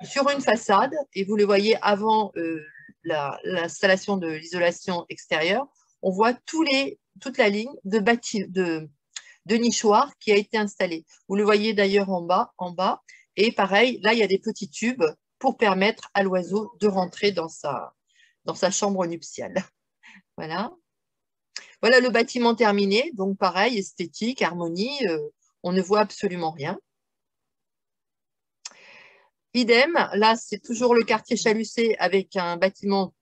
sur une façade, et vous le voyez avant l'installation de l'isolation extérieure, on voit toute la ligne de nichoirs qui a été installée. Vous le voyez d'ailleurs en bas. Et pareil, là, il y a des petits tubes pour permettre à l'oiseau de rentrer dans sa chambre nuptiale. Voilà. Voilà le bâtiment terminé. Donc, pareil, esthétique, harmonie, on ne voit absolument rien. Idem, là, c'est toujours le quartier Chalucé avec un bâtiment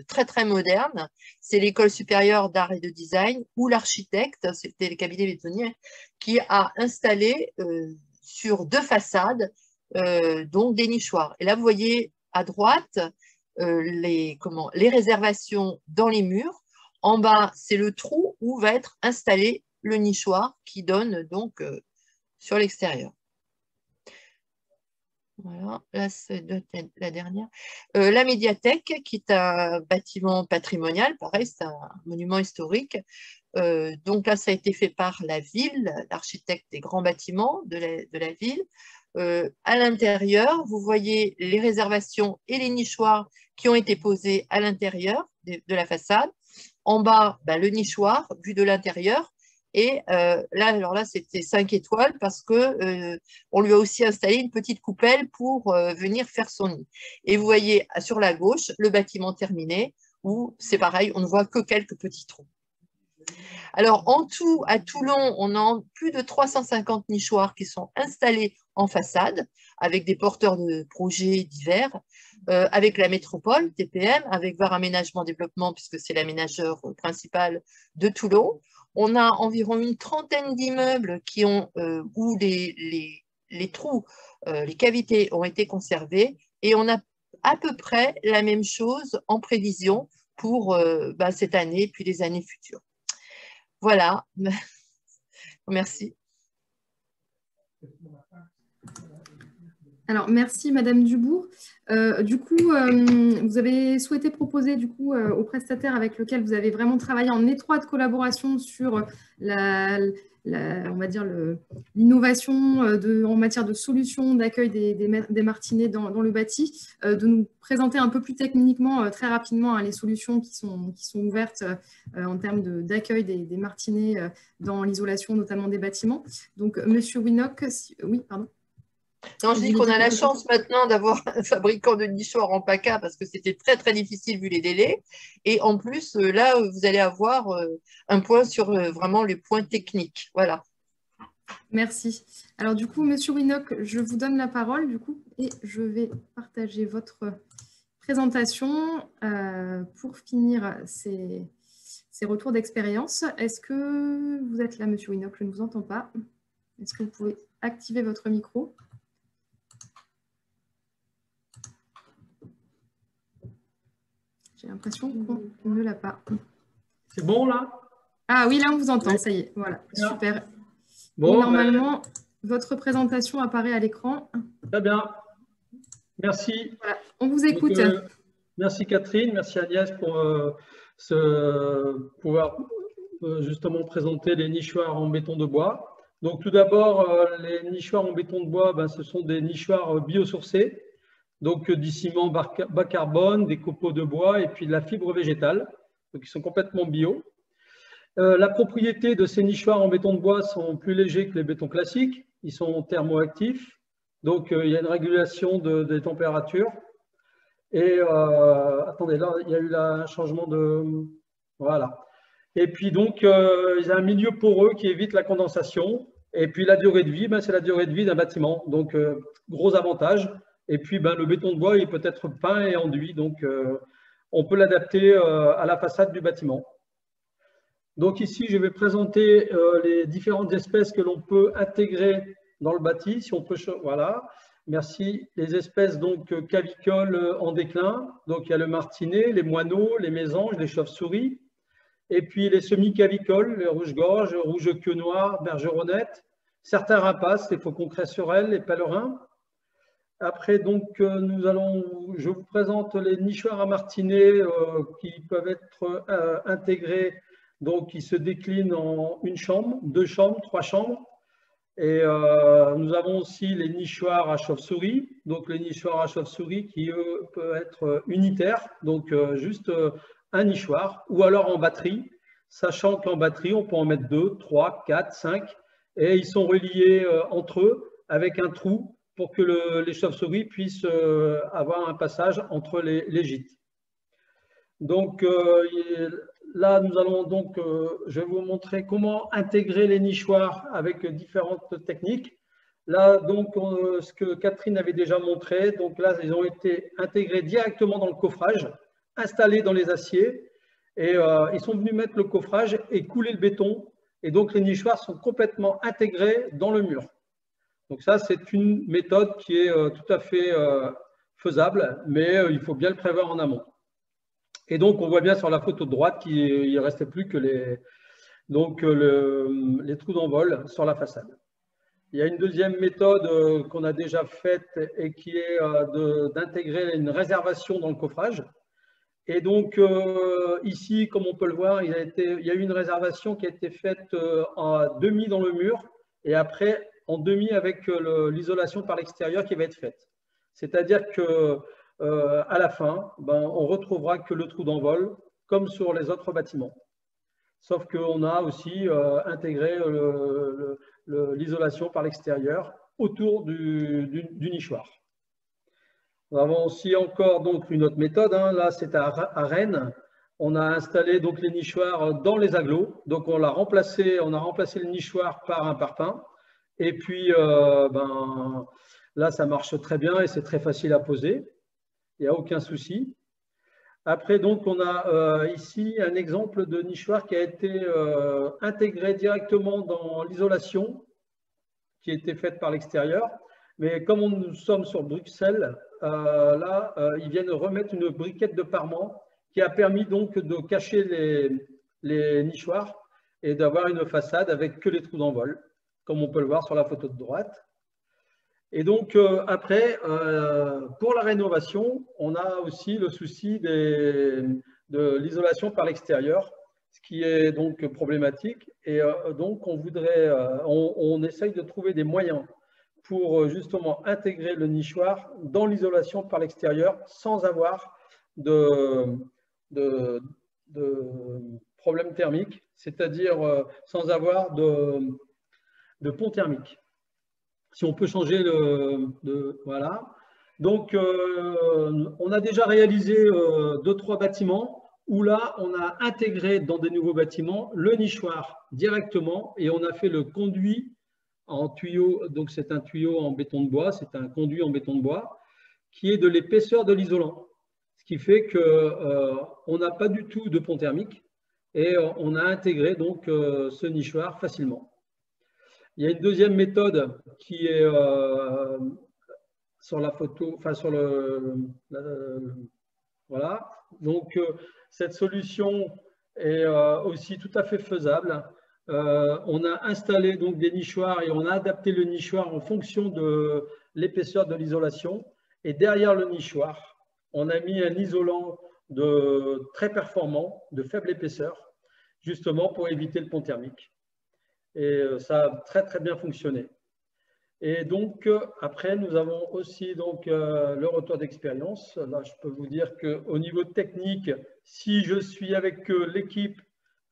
très, très moderne. C'est l'école supérieure d'art et de design où l'architecte, c'était le cabinet bétonnier, qui a installé sur 2 façades donc des nichoirs. Et là, vous voyez à droite les réservations dans les murs. En bas, c'est le trou où va être installé le nichoir qui donne donc sur l'extérieur. Voilà, là c'est la dernière. La médiathèque, qui est un bâtiment patrimonial, pareil, c'est un monument historique. Donc là, ça a été fait par la ville, l'architecte des grands bâtiments de la ville. À l'intérieur, vous voyez les réservations et les nichoirs qui ont été posés à l'intérieur de la façade. En bas, le nichoir vu de l'intérieur. Et là, c'était 5 étoiles parce qu'on lui a aussi installé une petite coupelle pour venir faire son nid. Et vous voyez sur la gauche le bâtiment terminé où c'est pareil, on ne voit que quelques petits trous. Alors, en tout, à Toulon, on a plus de 350 nichoirs qui sont installés en façade avec des porteurs de projets divers, avec la métropole, TPM, avec VAR Aménagement Développement, puisque c'est l'aménageur principal de Toulon. On a environ une trentaine d'immeubles où les trous, les cavités ont été conservées et on a à peu près la même chose en prévision pour cette année puis les années futures. Voilà. Merci. Alors, merci Madame Dubourg. Du coup, vous avez souhaité proposer aux prestataires avec lesquels vous avez vraiment travaillé en étroite collaboration sur on va dire l'innovation en matière de solutions d'accueil des martinets dans le bâti, de nous présenter un peu plus techniquement, très rapidement, les solutions qui sont ouvertes en termes d'accueil des martinets dans l'isolation, notamment des bâtiments. Donc, Monsieur Winnock, oui, pardon. Non, je dis qu'on a la chance maintenant d'avoir un fabricant de nichoirs en PACA parce que c'était très, très difficile vu les délais. Et en plus, là, vous allez avoir un point sur vraiment les points techniques. Voilà. Merci. Alors, du coup, Monsieur Winnock, je vous donne la parole, et je vais partager votre présentation, pour finir ces retours d'expérience, est-ce que vous êtes là, Monsieur Winock? Je ne vous entends pas. Est-ce que vous pouvez activer votre micro? J'ai l'impression qu'on ne l'a pas. C'est bon là? Ah oui, là on vous entend, ça y est, voilà, super. Bon, et normalement, votre présentation apparaît à l'écran. Très bien, merci. Voilà, on vous écoute. Donc, merci Catherine, merci Agnès pour pouvoir justement présenter les nichoirs en béton de bois. Donc tout d'abord, les nichoirs en béton de bois, ce sont des nichoirs biosourcés, donc du ciment bas carbone, des copeaux de bois et puis de la fibre végétale, donc ils sont complètement bio. La propriété de ces nichoirs en béton de bois sont plus légers que les bétons classiques, ils sont thermoactifs, donc il y a une régulation des températures. Et attendez, là il y a eu un changement de... Voilà. Et puis donc, il y a un milieu poreux qui évite la condensation. Et puis la durée de vie, c'est la durée de vie d'un bâtiment. Donc, gros avantage. Et puis, le béton de bois, il peut être peint et enduit. Donc, on peut l'adapter à la façade du bâtiment. Donc ici, je vais présenter les différentes espèces que l'on peut intégrer dans le bâti. Si on peut, voilà, merci. Les espèces donc cavicoles en déclin. Donc, il y a le martinet, les moineaux, les mésanges, les chauves-souris. Et puis les semi-cavicoles, les rouges-gorges, rouges-queue noire, bergeronnettes, certains rapaces, les faucons cresserelles, les pèlerins. Après, donc, je vous présente les nichoirs à martinet qui peuvent être intégrés, donc qui se déclinent en une chambre, 2 chambres, 3 chambres. Et nous avons aussi les nichoirs à chauve-souris, donc les nichoirs à chauve-souris qui, eux, peuvent être unitaires, donc juste un nichoir, ou alors en batterie, sachant qu'en batterie, on peut en mettre 2, 3, 4, 5, et ils sont reliés entre eux avec un trou pour que les chauves-souris puissent avoir un passage entre les gîtes. Donc là, nous allons donc, je vais vous montrer comment intégrer les nichoirs avec différentes techniques. Là, donc, ce que Catherine avait déjà montré, donc là, ils ont été intégrés directement dans le coffrage, installés dans les aciers, et ils sont venus mettre le coffrage et couler le béton, et donc les nichoirs sont complètement intégrés dans le mur. Donc ça, c'est une méthode qui est tout à fait faisable, mais il faut bien le prévoir en amont. Et donc, on voit bien sur la photo de droite qu'il ne restait plus que les trous d'envol sur la façade. Il y a une deuxième méthode qu'on a déjà faite et qui est d'intégrer une réservation dans le coffrage. Et donc, ici, comme on peut le voir, il y a eu une réservation qui a été faite en demi dans le mur et après en demi avec l'isolation par l'extérieur qui va être faite. C'est-à-dire que à la fin, on retrouvera que le trou d'envol comme sur les autres bâtiments. Sauf qu'on a aussi intégré l'isolation par l'extérieur autour du nichoir. Nous avons aussi encore donc une autre méthode. Là, c'est à Rennes. On a installé donc les nichoirs dans les agglos. Donc, on a remplacé le nichoir par un parpaing. Et puis, là, ça marche très bien et c'est très facile à poser. Il n'y a aucun souci. Après, donc, on a ici un exemple de nichoir qui a été intégré directement dans l'isolation qui a été faite par l'extérieur. Mais comme nous sommes sur Bruxelles, là, ils viennent remettre une briquette de parement qui a permis donc de cacher les nichoirs et d'avoir une façade avec que les trous d'envol, comme on peut le voir sur la photo de droite. Et donc, après, pour la rénovation, on a aussi le souci de l'isolation par l'extérieur, ce qui est donc problématique. Et donc, on essaye de trouver des moyens pour justement intégrer le nichoir dans l'isolation par l'extérieur sans avoir de problème thermique, c'est-à-dire sans avoir de pont thermique. Si on peut changer voilà. Donc, on a déjà réalisé 2-3 bâtiments où là, on a intégré dans des nouveaux bâtiments le nichoir directement et on a fait le conduit en tuyau. Donc, c'est un tuyau en béton de bois, c'est un conduit en béton de bois qui est de l'épaisseur de l'isolant. Ce qui fait qu'on n'a pas du tout de pont thermique et on a intégré donc ce nichoir facilement. Il y a une deuxième méthode qui est sur la photo, enfin sur voilà. Donc cette solution est aussi tout à fait faisable. On a installé donc des nichoirs et on a adapté le nichoir en fonction de l'épaisseur de l'isolation. Et derrière le nichoir, on a mis un isolant très performant, de faible épaisseur, justement pour éviter le pont thermique. Et ça a très très bien fonctionné. Et donc après, nous avons aussi donc, le retour d'expérience. Là, je peux vous dire qu'au niveau technique, si je suis avec l'équipe,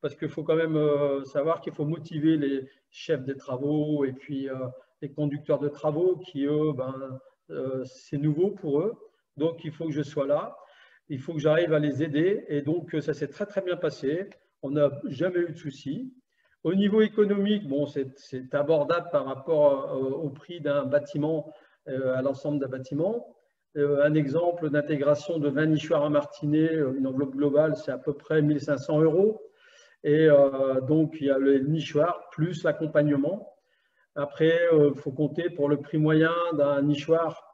parce qu'il faut quand même savoir qu'il faut motiver les chefs des travaux et puis les conducteurs de travaux qui, eux, c'est nouveau pour eux. Donc, il faut que je sois là. Il faut que j'arrive à les aider. Et donc, ça s'est très, très bien passé. On n'a jamais eu de soucis. Au niveau économique, bon, c'est abordable par rapport au prix d'un bâtiment, à l'ensemble d'un bâtiment. Un exemple d'intégration de 20 nichoirs à martiner, une enveloppe globale, c'est à peu près 1 500 €. Et donc, il y a le nichoir plus l'accompagnement. Après, il faut compter pour le prix moyen d'un nichoir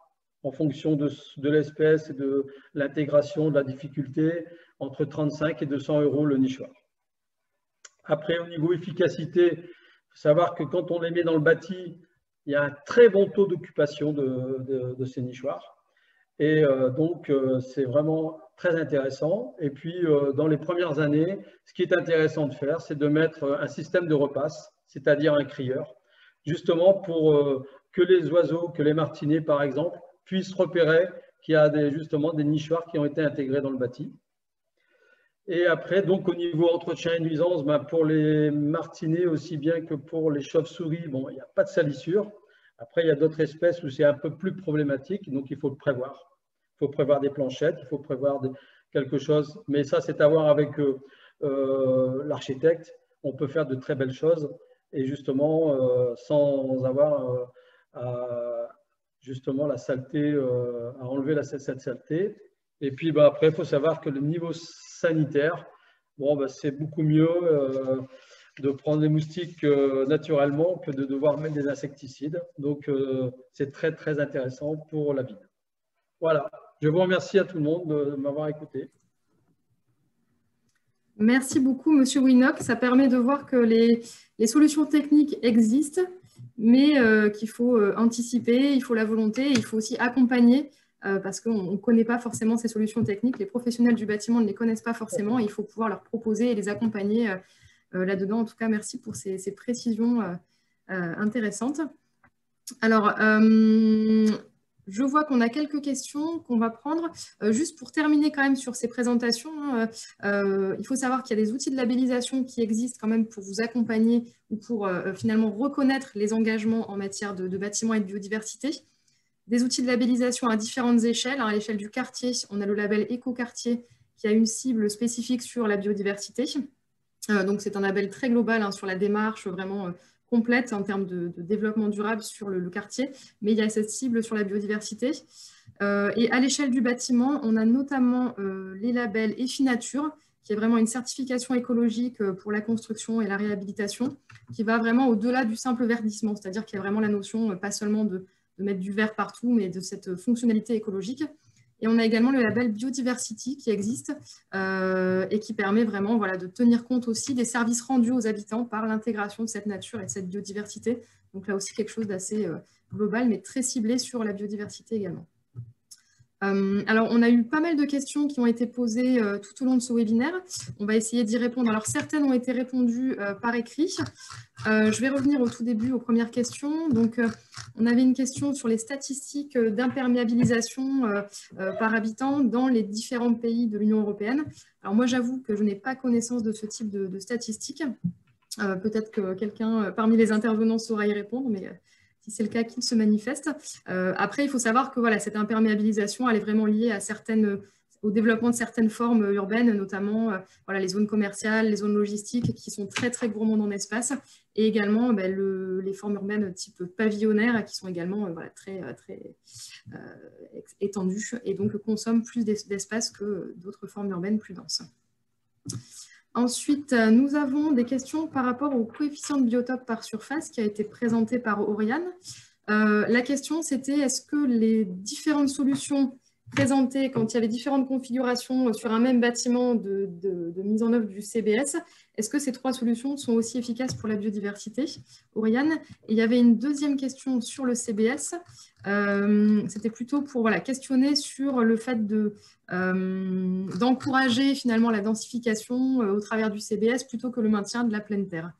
en fonction de l'espèce et de l'intégration, de la difficulté, entre 35 et 200 € le nichoir. Après, au niveau efficacité, il faut savoir que quand on les met dans le bâti, il y a un très bon taux d'occupation de ces nichoirs. Et donc, c'est vraiment très intéressant. Et puis, dans les premières années, ce qui est intéressant de faire, c'est de mettre un système de repasse, c'est-à-dire un crieur, justement pour que les oiseaux, que les martinets, par exemple, puissent repérer qu'il y a justement des nichoirs qui ont été intégrés dans le bâti. Et après, donc, au niveau entretien et nuisance, pour les martinets aussi bien que pour les chauves-souris, bon, il n'y a pas de salissure. Après, il y a d'autres espèces où c'est un peu plus problématique, donc il faut le prévoir. Il faut prévoir des planchettes, il faut prévoir quelque chose, mais ça, c'est à voir avec l'architecte. On peut faire de très belles choses et justement, sans avoir justement la saleté, à enlever cette saleté. Et puis, après, il faut savoir que le niveau sanitaire, bon, c'est beaucoup mieux de prendre des moustiques naturellement que de devoir mettre des insecticides. Donc, c'est très, très intéressant pour la vie. Voilà. Je vous remercie à tout le monde de m'avoir écouté. Merci beaucoup, Monsieur Winnock. Ça permet de voir que les solutions techniques existent, mais qu'il faut anticiper, il faut la volonté, il faut aussi accompagner parce qu'on ne connaît pas forcément ces solutions techniques. Les professionnels du bâtiment ne les connaissent pas forcément. Il faut pouvoir leur proposer et les accompagner là-dedans. En tout cas, merci pour ces précisions intéressantes. Alors, je vois qu'on a quelques questions qu'on va prendre. Juste pour terminer quand même sur ces présentations, il faut savoir qu'il y a des outils de labellisation qui existent quand même pour vous accompagner ou pour finalement reconnaître les engagements en matière de bâtiments et de biodiversité. Des outils de labellisation à différentes échelles. À l'échelle du quartier, on a le label Éco-Quartier qui a une cible spécifique sur la biodiversité. Donc c'est un label très global sur la démarche vraiment complète en termes de développement durable sur le quartier, mais il y a cette cible sur la biodiversité. Et à l'échelle du bâtiment, on a notamment les labels EFI-Nature, qui est vraiment une certification écologique pour la construction et la réhabilitation, qui va vraiment au-delà du simple verdissement, c'est-à-dire qu'il y a vraiment la notion, pas seulement de mettre du vert partout, mais de cette fonctionnalité écologique. Et on a également le label Biodiversity qui existe et qui permet vraiment de tenir compte aussi des services rendus aux habitants par l'intégration de cette nature et de cette biodiversité. Donc là aussi quelque chose d'assez global, mais très ciblé sur la biodiversité également. Alors, on a eu pas mal de questions qui ont été posées tout au long de ce webinaire. On va essayer d'y répondre. Alors, certaines ont été répondues par écrit. Je vais revenir au tout début aux premières questions. Donc, on avait une question sur les statistiques d'imperméabilisation par habitant dans les différents pays de l'Union européenne. Alors, moi, j'avoue que je n'ai pas connaissance de ce type de statistiques. Peut-être que quelqu'un parmi les intervenants saura y répondre, mais si c'est le cas, qu'il se manifeste. Après, il faut savoir que cette imperméabilisation, elle est vraiment liée à au développement de certaines formes urbaines, notamment voilà, les zones commerciales, les zones logistiques qui sont très très gourmandes en espace, et également les formes urbaines type pavillonnaire qui sont également voilà, très, très étendues et donc consomment plus d'espace que d'autres formes urbaines plus denses. Ensuite, nous avons des questions par rapport au coefficient de biotope par surface qui a été présenté par Oriane. La question, c'était est-ce que les différentes solutions présentées quand il y avait différentes configurations sur un même bâtiment de mise en œuvre du CBS, est-ce que ces 3 solutions sont aussi efficaces pour la biodiversité, Oriane? Et il y avait une deuxième question sur le CBS. C'était plutôt pour voilà, questionner sur le fait d'encourager finalement la densification au travers du CBS plutôt que le maintien de la pleine terre.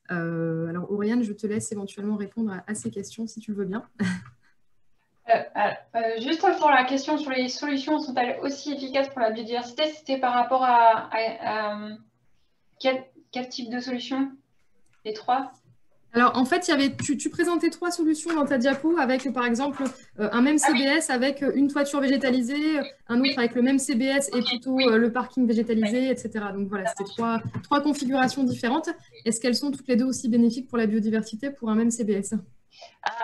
Alors, Oriane, je te laisse éventuellement répondre à ces questions, si tu le veux bien. Juste pour la question sur les solutions, sont-elles aussi efficaces pour la biodiversité? C'était par rapport à quel type de solution? Les 3? Alors, en fait, tu présentais 3 solutions dans ta diapo avec, par exemple, un même CBS avec une toiture végétalisée, un autre avec le même CBS et plutôt le parking végétalisé, etc. Donc, voilà, c'était trois configurations différentes. Est-ce qu'elles sont toutes les deux aussi bénéfiques pour la biodiversité pour un même CBS?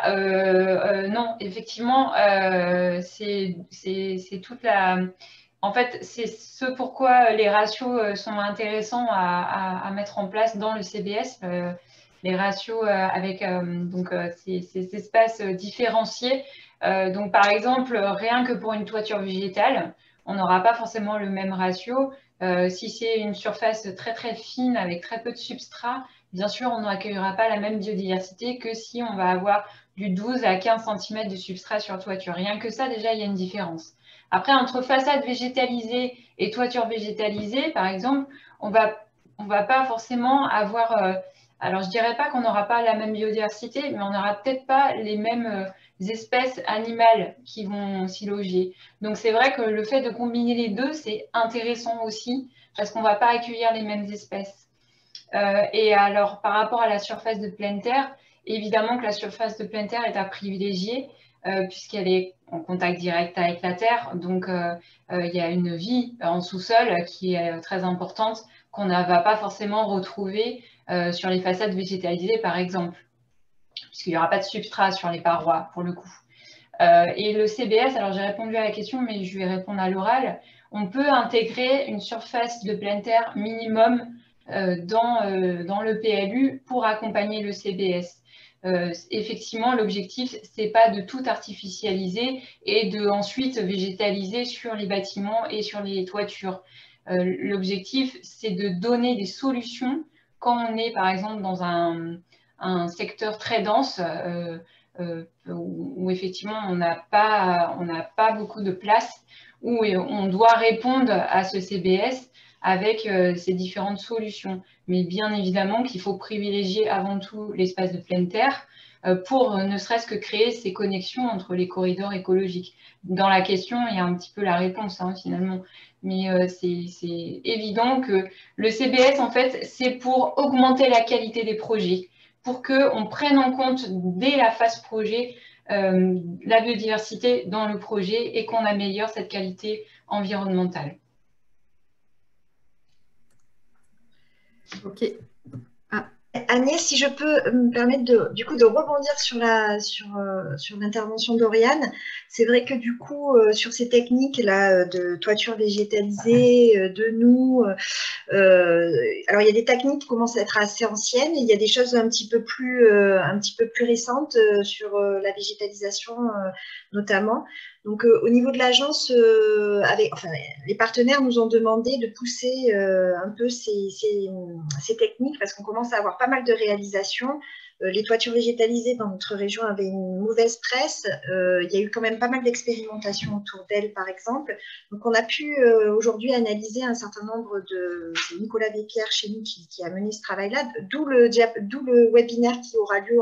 Non, effectivement, c'est toute la... En fait, c'est ce pourquoi les ratios sont intéressants à mettre en place dans le CBS. Les ratios avec ces espaces différenciés. Donc, par exemple, rien que pour une toiture végétale, on n'aura pas forcément le même ratio. Si c'est une surface très, très fine avec très peu de substrat, bien sûr, on n'accueillera pas la même biodiversité que si on va avoir du 12 à 15 cm de substrat sur toiture. Rien que ça, déjà, il y a une différence. Après, entre façade végétalisée et toiture végétalisée, par exemple, on va pas forcément avoir... alors, je ne dirais pas qu'on n'aura pas la même biodiversité, mais on n'aura peut-être pas les mêmes espèces animales qui vont s'y loger. Donc, c'est vrai que le fait de combiner les deux, c'est intéressant aussi, parce qu'on ne va pas accueillir les mêmes espèces. Et alors, par rapport à la surface de pleine terre, évidemment que la surface de pleine terre est à privilégier, puisqu'elle est en contact direct avec la terre. Donc, il y a une vie en sous-sol qui est très importante, qu'on ne va pas forcément retrouver sur les façades végétalisées, par exemple, puisqu'il n'y aura pas de substrat sur les parois, pour le coup. Et le CBS, alors j'ai répondu à la question, mais je vais répondre à l'oral. On peut intégrer une surface de pleine terre minimum dans le PLU pour accompagner le CBS. Effectivement, l'objectif, ce n'est pas de tout artificialiser et de ensuite végétaliser sur les bâtiments et sur les toitures. L'objectif, c'est de donner des solutions quand on est, par exemple, dans un secteur très dense où effectivement, on n'a pas beaucoup de place, où on doit répondre à ce CBS avec ces différentes solutions. Mais bien évidemment qu'il faut privilégier avant tout l'espace de pleine terre pour ne serait-ce que créer ces connexions entre les corridors écologiques. Dans la question, il y a un petit peu la réponse finalement. Mais c'est évident que le CBS, en fait, c'est pour augmenter la qualité des projets, pour qu'on prenne en compte dès la phase projet la biodiversité dans le projet et qu'on améliore cette qualité environnementale. Ok. Agnès, si je peux me permettre du coup de rebondir sur l'intervention d'Oriane, c'est vrai que du coup sur ces techniques là de toiture végétalisée, alors il y a des techniques qui commencent à être assez anciennes, et il y a des choses un petit peu plus récentes sur la végétalisation notamment. Donc, au niveau de l'agence, les partenaires nous ont demandé de pousser un peu ces techniques parce qu'on commence à avoir pas mal de réalisations. Les toitures végétalisées dans notre région avaient une mauvaise presse. Il y a eu quand même pas mal d'expérimentations autour d'elles, par exemple. Donc, on a pu aujourd'hui analyser un certain nombre de... C'est Nicolas Despierres chez nous qui a mené ce travail-là, d'où le webinaire qui aura lieu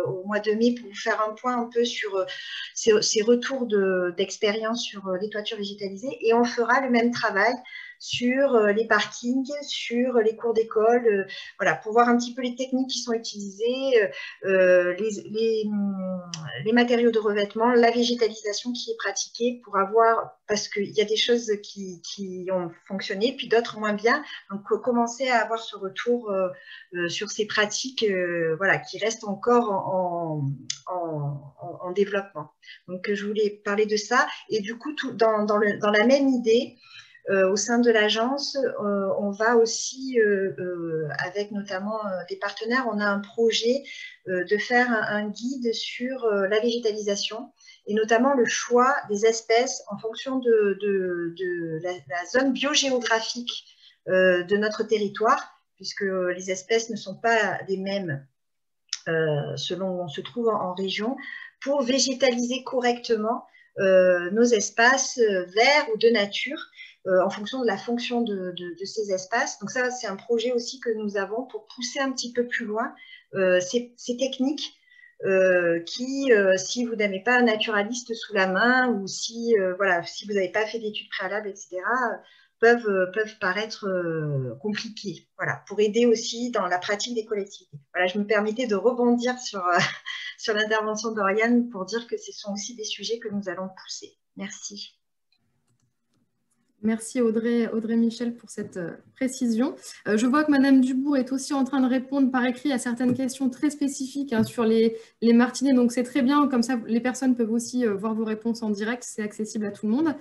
au mois de mai pour vous faire un point un peu sur ces retours d'expérience sur les toitures végétalisées. Et on fera le même travail sur les parkings, sur les cours d'école, voilà, pour voir un petit peu les techniques qui sont utilisées, les matériaux de revêtement, la végétalisation qui est pratiquée pour avoir, parce qu'il y a des choses qui ont fonctionné, puis d'autres moins bien, donc commencer à avoir ce retour sur ces pratiques voilà, qui restent encore en développement. Donc, je voulais parler de ça. Et du coup, dans la même idée, au sein de l'agence, on va aussi, avec notamment des partenaires, on a un projet de faire un guide sur la végétalisation et notamment le choix des espèces en fonction de la zone biogéographique de notre territoire, puisque les espèces ne sont pas les mêmes selon où on se trouve en région, pour végétaliser correctement nos espaces verts ou de nature en fonction de la fonction de ces espaces. Donc ça, c'est un projet aussi que nous avons pour pousser un petit peu plus loin ces techniques qui, si vous n'avez pas un naturaliste sous la main ou si, voilà, si vous n'avez pas fait d'études préalables, etc., peuvent paraître compliquées, voilà, pour aider aussi dans la pratique des collectivités. Voilà, je me permettais de rebondir sur l'intervention d'Oriane pour dire que ce sont aussi des sujets que nous allons pousser. Merci. Merci Audrey Michel pour cette précision. Je vois que Madame Dubourg est aussi en train de répondre par écrit à certaines questions très spécifiques sur les martinets, donc c'est très bien, comme ça les personnes peuvent aussi voir vos réponses en direct, c'est accessible à tout le monde.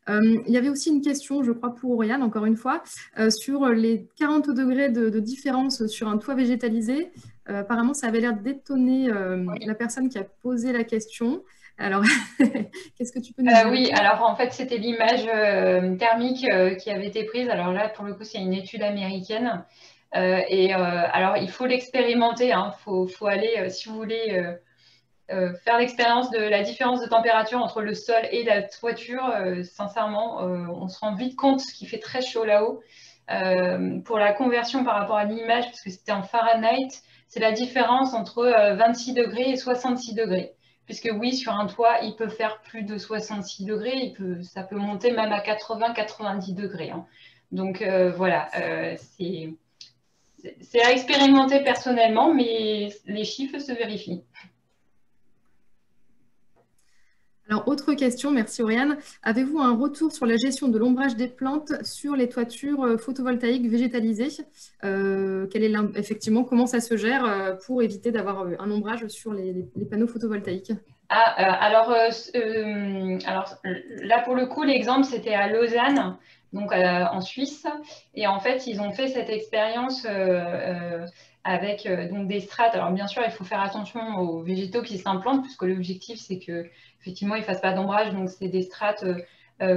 Il y avait aussi une question, je crois, pour Oriane, encore une fois, sur les 40 degrés de différence sur un toit végétalisé. Apparemment, ça avait l'air d'étonner la personne qui a posé la question. Alors, qu'est-ce que tu peux nous dire? Oui, alors en fait, c'était l'image thermique qui avait été prise. Alors là, pour le coup, c'est une étude américaine. Alors, il faut l'expérimenter. Hein. Faut aller, si vous voulez, faire l'expérience de la différence de température entre le sol et la toiture. Sincèrement, on se rend vite compte qu'il fait très chaud là-haut. Pour la conversion par rapport à l'image, parce que c'était en Fahrenheit, c'est la différence entre 26 degrés et 66 degrés. Puisque oui, sur un toit, il peut faire plus de 66 degrés, ça peut monter même à 80-90 degrés. Hein. Donc voilà, c'est à expérimenter personnellement, mais les chiffres se vérifient. Alors, autre question, merci Oriane. Avez-vous un retour sur la gestion de l'ombrage des plantes sur les toitures photovoltaïques végétalisées? Effectivement, comment ça se gère pour éviter d'avoir un ombrage sur les panneaux photovoltaïques? Alors là, pour le coup, l'exemple, c'était à Lausanne, donc en Suisse. Et en fait, ils ont fait cette expérience avec donc des strates. Alors bien sûr, il faut faire attention aux végétaux qui s'implantent, puisque l'objectif, c'est que effectivement, ils ne fassent pas d'ombrage. Donc, c'est des strates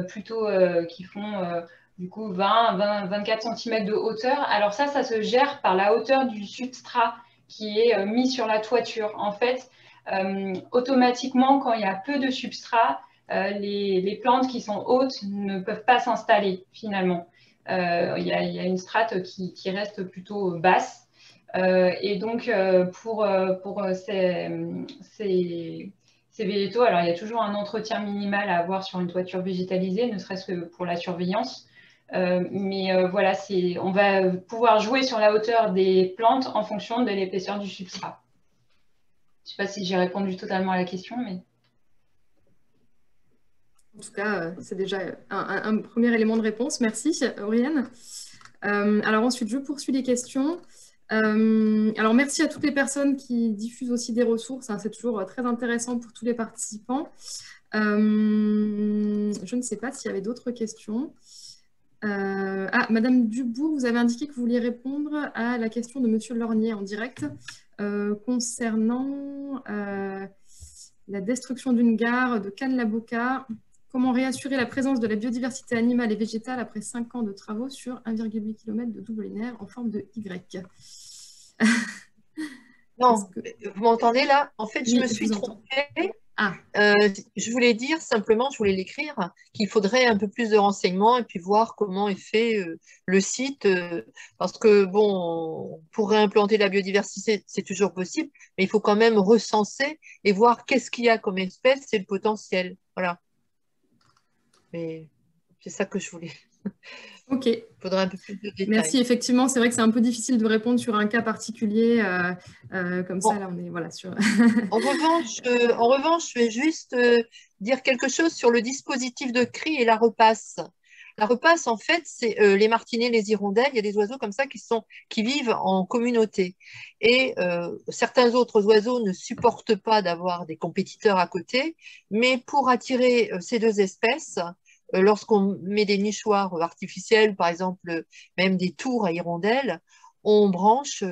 plutôt qui font du coup 20-24 cm de hauteur. Alors ça se gère par la hauteur du substrat qui est mis sur la toiture. En fait, automatiquement, quand il y a peu de substrat, les plantes qui sont hautes ne peuvent pas s'installer finalement. Il y a une strate qui reste plutôt basse. Et donc, pour ces végétaux, alors il y a toujours un entretien minimal à avoir sur une toiture végétalisée, ne serait-ce que pour la surveillance. Mais voilà, on va pouvoir jouer sur la hauteur des plantes en fonction de l'épaisseur du substrat. Je ne sais pas si j'ai répondu totalement à la question, mais... En tout cas, c'est déjà un premier élément de réponse. Merci, Oriane. Alors ensuite, je poursuis les questions. Alors, merci à toutes les personnes qui diffusent aussi des ressources. Hein, c'est toujours très intéressant pour tous les participants. Je ne sais pas s'il y avait d'autres questions. Madame Dubourg, vous avez indiqué que vous vouliez répondre à la question de Monsieur Lornier en direct concernant la destruction d'une gare de Cannes-la-Boca. Comment réassurer la présence de la biodiversité animale et végétale après 5 ans de travaux sur 1,8 km de double linéaire en forme de Y? Non, vous m'entendez là? En fait, je me suis trompée. Je voulais dire simplement, je voulais l'écrire, qu'il faudrait un peu plus de renseignements et puis voir comment est fait le site. Parce que, bon, pour réimplanter la biodiversité, c'est toujours possible, mais il faut quand même recenser et voir qu'est-ce qu'il y a comme espèce et le potentiel. Voilà. Mais c'est ça que je voulais Ok. Il faudra un peu plus de détails. Merci. Effectivement, c'est vrai que c'est un peu difficile de répondre sur un cas particulier. Comme ça, là, on est voilà, sur… En revanche, je vais juste dire quelque chose sur le dispositif de cri et la repasse. La repasse, en fait, c'est les martinets, les hirondelles. Il y a des oiseaux comme ça qui vivent en communauté. Et certains autres oiseaux ne supportent pas d'avoir des compétiteurs à côté. Mais pour attirer ces deux espèces, lorsqu'on met des nichoirs artificiels, par exemple, même des tours à hirondelles, on branche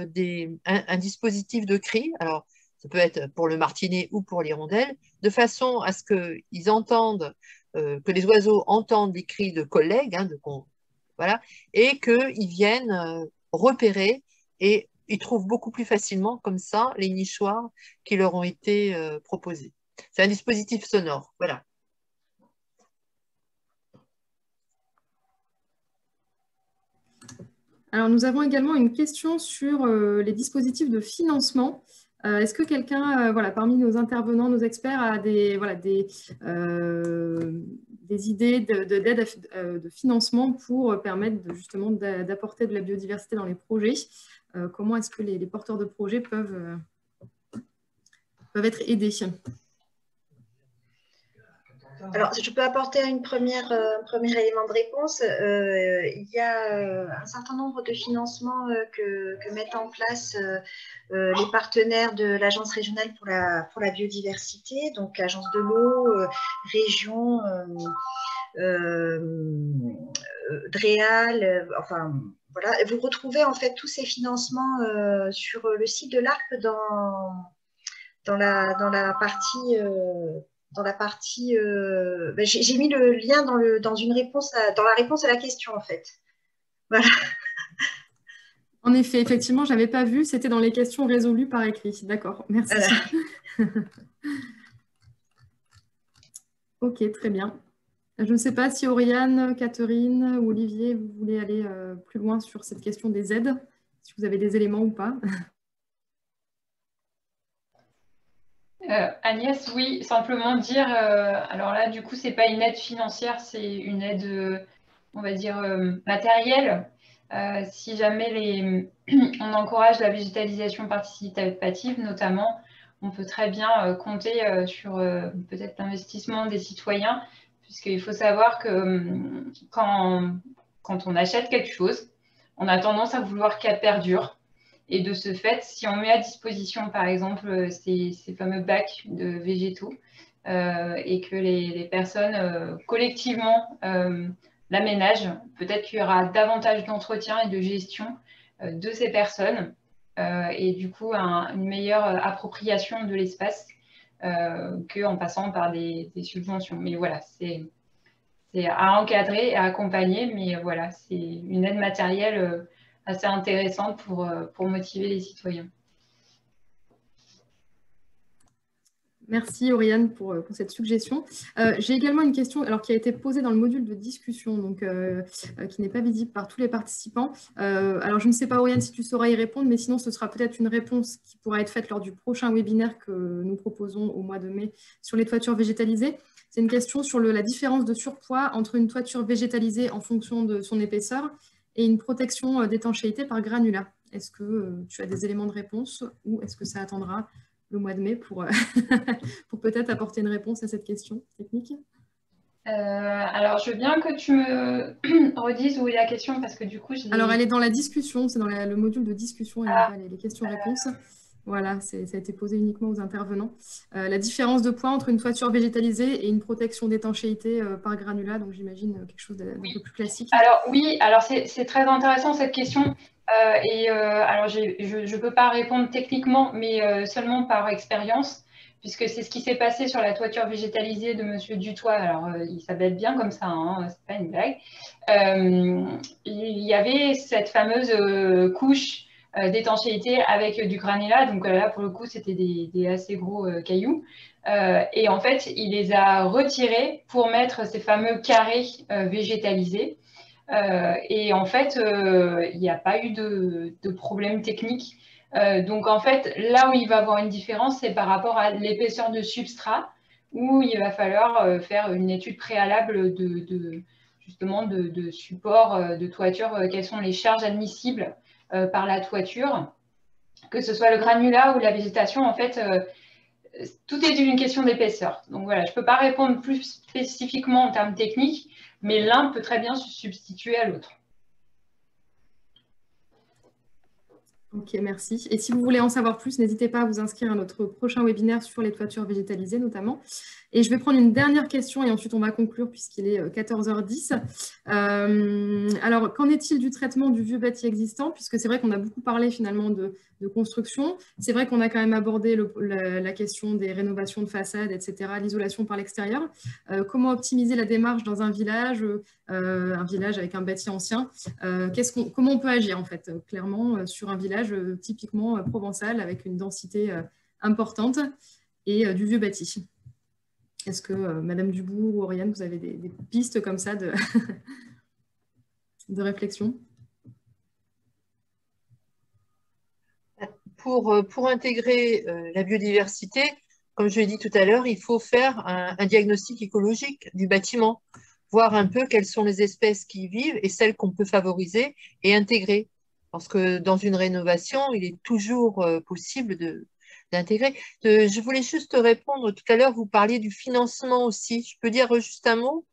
un dispositif de cri. Alors, ça peut être pour le martinet ou pour l'hirondelle, de façon à ce qu'ils entendent, que les oiseaux entendent les cris de collègues, hein, voilà, et qu'ils viennent repérer et ils trouvent beaucoup plus facilement comme ça les nichoirs qui leur ont été proposés. C'est un dispositif sonore, voilà. Alors, nous avons également une question sur les dispositifs de financement. Est-ce que quelqu'un, voilà, parmi nos intervenants, nos experts, a des idées d'aide de financement pour permettre justement d'apporter de la biodiversité dans les projets? Comment est-ce que les porteurs de projets peuvent être aidés? Alors, je peux apporter un premier élément de réponse. Il y a un certain nombre de financements que mettent en place les partenaires de l'Agence régionale pour la biodiversité, donc Agence de l'eau, région, DREAL, enfin voilà. Vous retrouvez en fait tous ces financements sur le site de l'ARP dans la partie j'ai mis le lien dans la réponse à la question, en fait. Voilà. En effet, effectivement, je n'avais pas vu, c'était dans les questions résolues par écrit. D'accord, merci. Voilà. Ok, très bien. Je ne sais pas si Oriane, Catherine ou Olivier, vous voulez aller plus loin sur cette question des aides, si vous avez des éléments ou pas. Agnès, oui, simplement dire, alors là, du coup, c'est pas une aide financière, c'est une aide, on va dire, matérielle. Si jamais on encourage la végétalisation participative, notamment, on peut très bien compter sur peut-être l'investissement des citoyens, puisqu'il faut savoir que quand on achète quelque chose, on a tendance à vouloir qu'elle perdure. Et de ce fait, si on met à disposition, par exemple, ces fameux bacs de végétaux et que les personnes collectivement l'aménagent, peut-être qu'il y aura davantage d'entretien et de gestion de ces personnes et du coup une meilleure appropriation de l'espace qu'en passant par des subventions. Mais voilà, c'est à encadrer et à accompagner, mais voilà, c'est une aide matérielle assez intéressante pour motiver les citoyens. Merci Oriane pour cette suggestion. J'ai également une question qui a été posée dans le module de discussion, donc qui n'est pas visible par tous les participants. Alors je ne sais pas Oriane si tu sauras y répondre, mais sinon ce sera peut-être une réponse qui pourra être faite lors du prochain webinaire que nous proposons au mois de mai sur les toitures végétalisées. C'est une question sur la différence de surpoids entre une toiture végétalisée en fonction de son épaisseur et une protection d'étanchéité par granulat. Est-ce que tu as des éléments de réponse ou est-ce que ça attendra le mois de mai pour peut-être apporter une réponse à cette question technique? Alors, je veux bien que tu me redises où est la question parce que du coup, Alors, elle est dans la discussion, c'est dans le module de discussion et non pas les questions-réponses. Voilà, ça a été posé uniquement aux intervenants. La différence de poids entre une toiture végétalisée et une protection d'étanchéité par granulat, donc j'imagine quelque chose d'un peu plus classique. Alors oui, alors c'est très intéressant cette question. Alors je ne peux pas répondre techniquement, mais seulement par expérience, puisque c'est ce qui s'est passé sur la toiture végétalisée de Monsieur Dutoit. Alors il s'appelle bien comme ça, hein, c'est pas une blague. Il y avait cette fameuse couche d'étanchéité avec du granulat. Donc là, pour le coup, c'était des assez gros cailloux. Et en fait, il les a retirés pour mettre ces fameux carrés végétalisés. Et en fait, il n'y a pas eu de problème technique. Donc en fait, là où il va y avoir une différence, c'est par rapport à l'épaisseur de substrat, où il va falloir faire une étude préalable justement de support de toiture, quelles sont les charges admissibles par la toiture, que ce soit le granulat ou la végétation, en fait, tout est une question d'épaisseur. Donc voilà, je ne peux pas répondre plus spécifiquement en termes techniques, mais l'un peut très bien se substituer à l'autre. Ok, merci. Et si vous voulez en savoir plus, n'hésitez pas à vous inscrire à notre prochain webinaire sur les toitures végétalisées notamment. Et je vais prendre une dernière question et ensuite on va conclure puisqu'il est 14h10. Alors, qu'en est-il du traitement du vieux bâti existant? Puisque c'est vrai qu'on a beaucoup parlé finalement de construction. C'est vrai qu'on a quand même abordé la question des rénovations de façades, etc., l'isolation par l'extérieur. Comment optimiser la démarche dans un village avec un bâti ancien? Comment on peut agir en fait, clairement, sur un village typiquement provençal avec une densité importante et du vieux bâti? Est-ce que Madame Dubourg ou Oriane, vous avez des pistes comme ça de, de réflexion? Pour intégrer la biodiversité, comme je l'ai dit tout à l'heure, il faut faire un diagnostic écologique du bâtiment, voir un peu quelles sont les espèces qui y vivent et celles qu'on peut favoriser et intégrer. Parce que dans une rénovation, il est toujours possible d'intégrer. Je voulais juste répondre, tout à l'heure, vous parliez du financement aussi. Je peux dire juste un mot?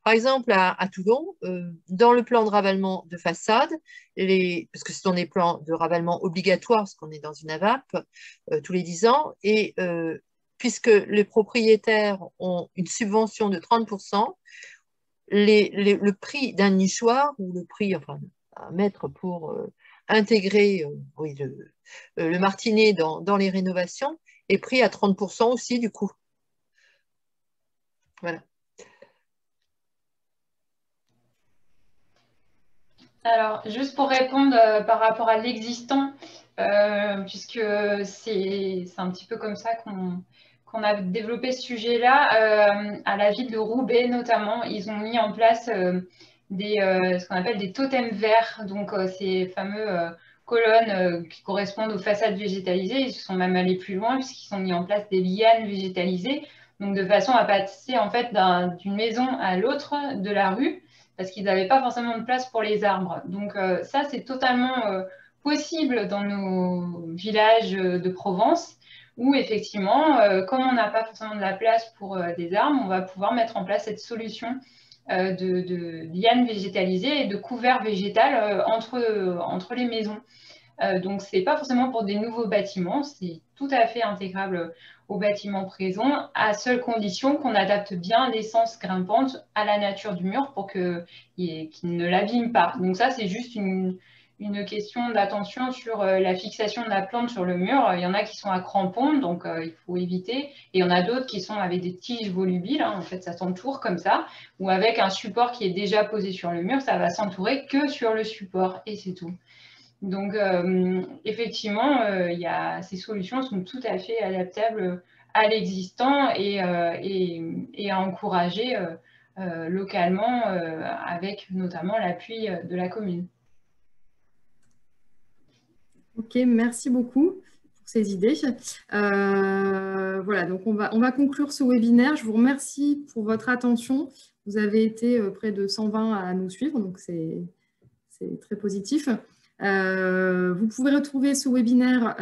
Par exemple, à Toulon, dans le plan de ravalement de façade, parce que ce sont des plans de ravalement obligatoires, parce qu'on est dans une AVAP tous les 10 ans, et puisque les propriétaires ont une subvention de 30%, le prix d'un nichoir, ou le prix enfin, à mettre pour intégrer oui, le martinet dans les rénovations, est pris à 30% aussi du coup. Voilà. Alors, juste pour répondre par rapport à l'existant, puisque c'est un petit peu comme ça qu'on a développé ce sujet-là, à la ville de Roubaix notamment, ils ont mis en place ce qu'on appelle des totems verts, donc ces fameux colonnes qui correspondent aux façades végétalisées. Ils se sont même allés plus loin puisqu'ils ont mis en place des lianes végétalisées, donc de façon à passer en fait d'une maison à l'autre de la rue, parce qu'ils n'avaient pas forcément de place pour les arbres. Donc ça, c'est totalement possible dans nos villages de Provence, où effectivement, comme on n'a pas forcément de la place pour des arbres, on va pouvoir mettre en place cette solution de lianes végétalisées et de couverts végétal entre les maisons. Donc, ce n'est pas forcément pour des nouveaux bâtiments, c'est tout à fait intégrable aux bâtiments présents, à seule condition qu'on adapte bien l'essence grimpante à la nature du mur pour qu'il ne l'abîme pas. Donc ça, c'est juste une question d'attention sur la fixation de la plante sur le mur. Il y en a qui sont à crampons, donc il faut éviter. Et il y en a d'autres qui sont avec des tiges volubiles, hein, en fait ça s'entoure comme ça, ou avec un support qui est déjà posé sur le mur, ça va s'entourer que sur le support et c'est tout. Donc, effectivement, ces solutions sont tout à fait adaptables à l'existant et à encourager localement avec notamment l'appui de la commune. Ok, merci beaucoup pour ces idées. Voilà, donc on va conclure ce webinaire. Je vous remercie pour votre attention. Vous avez été près de 120 à nous suivre, donc c'est très positif. Vous pouvez retrouver ce webinaire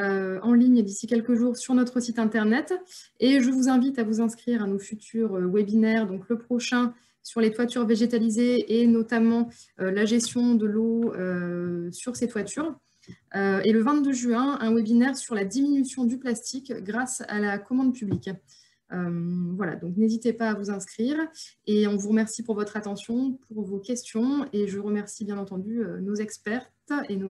en ligne d'ici quelques jours sur notre site internet et je vous invite à vous inscrire à nos futurs webinaires, donc le prochain sur les toitures végétalisées et notamment la gestion de l'eau sur ces toitures. Et le 22 juin, un webinaire sur la diminution du plastique grâce à la commande publique. Voilà, donc n'hésitez pas à vous inscrire et on vous remercie pour votre attention, pour vos questions et je remercie bien entendu nos expertes et nos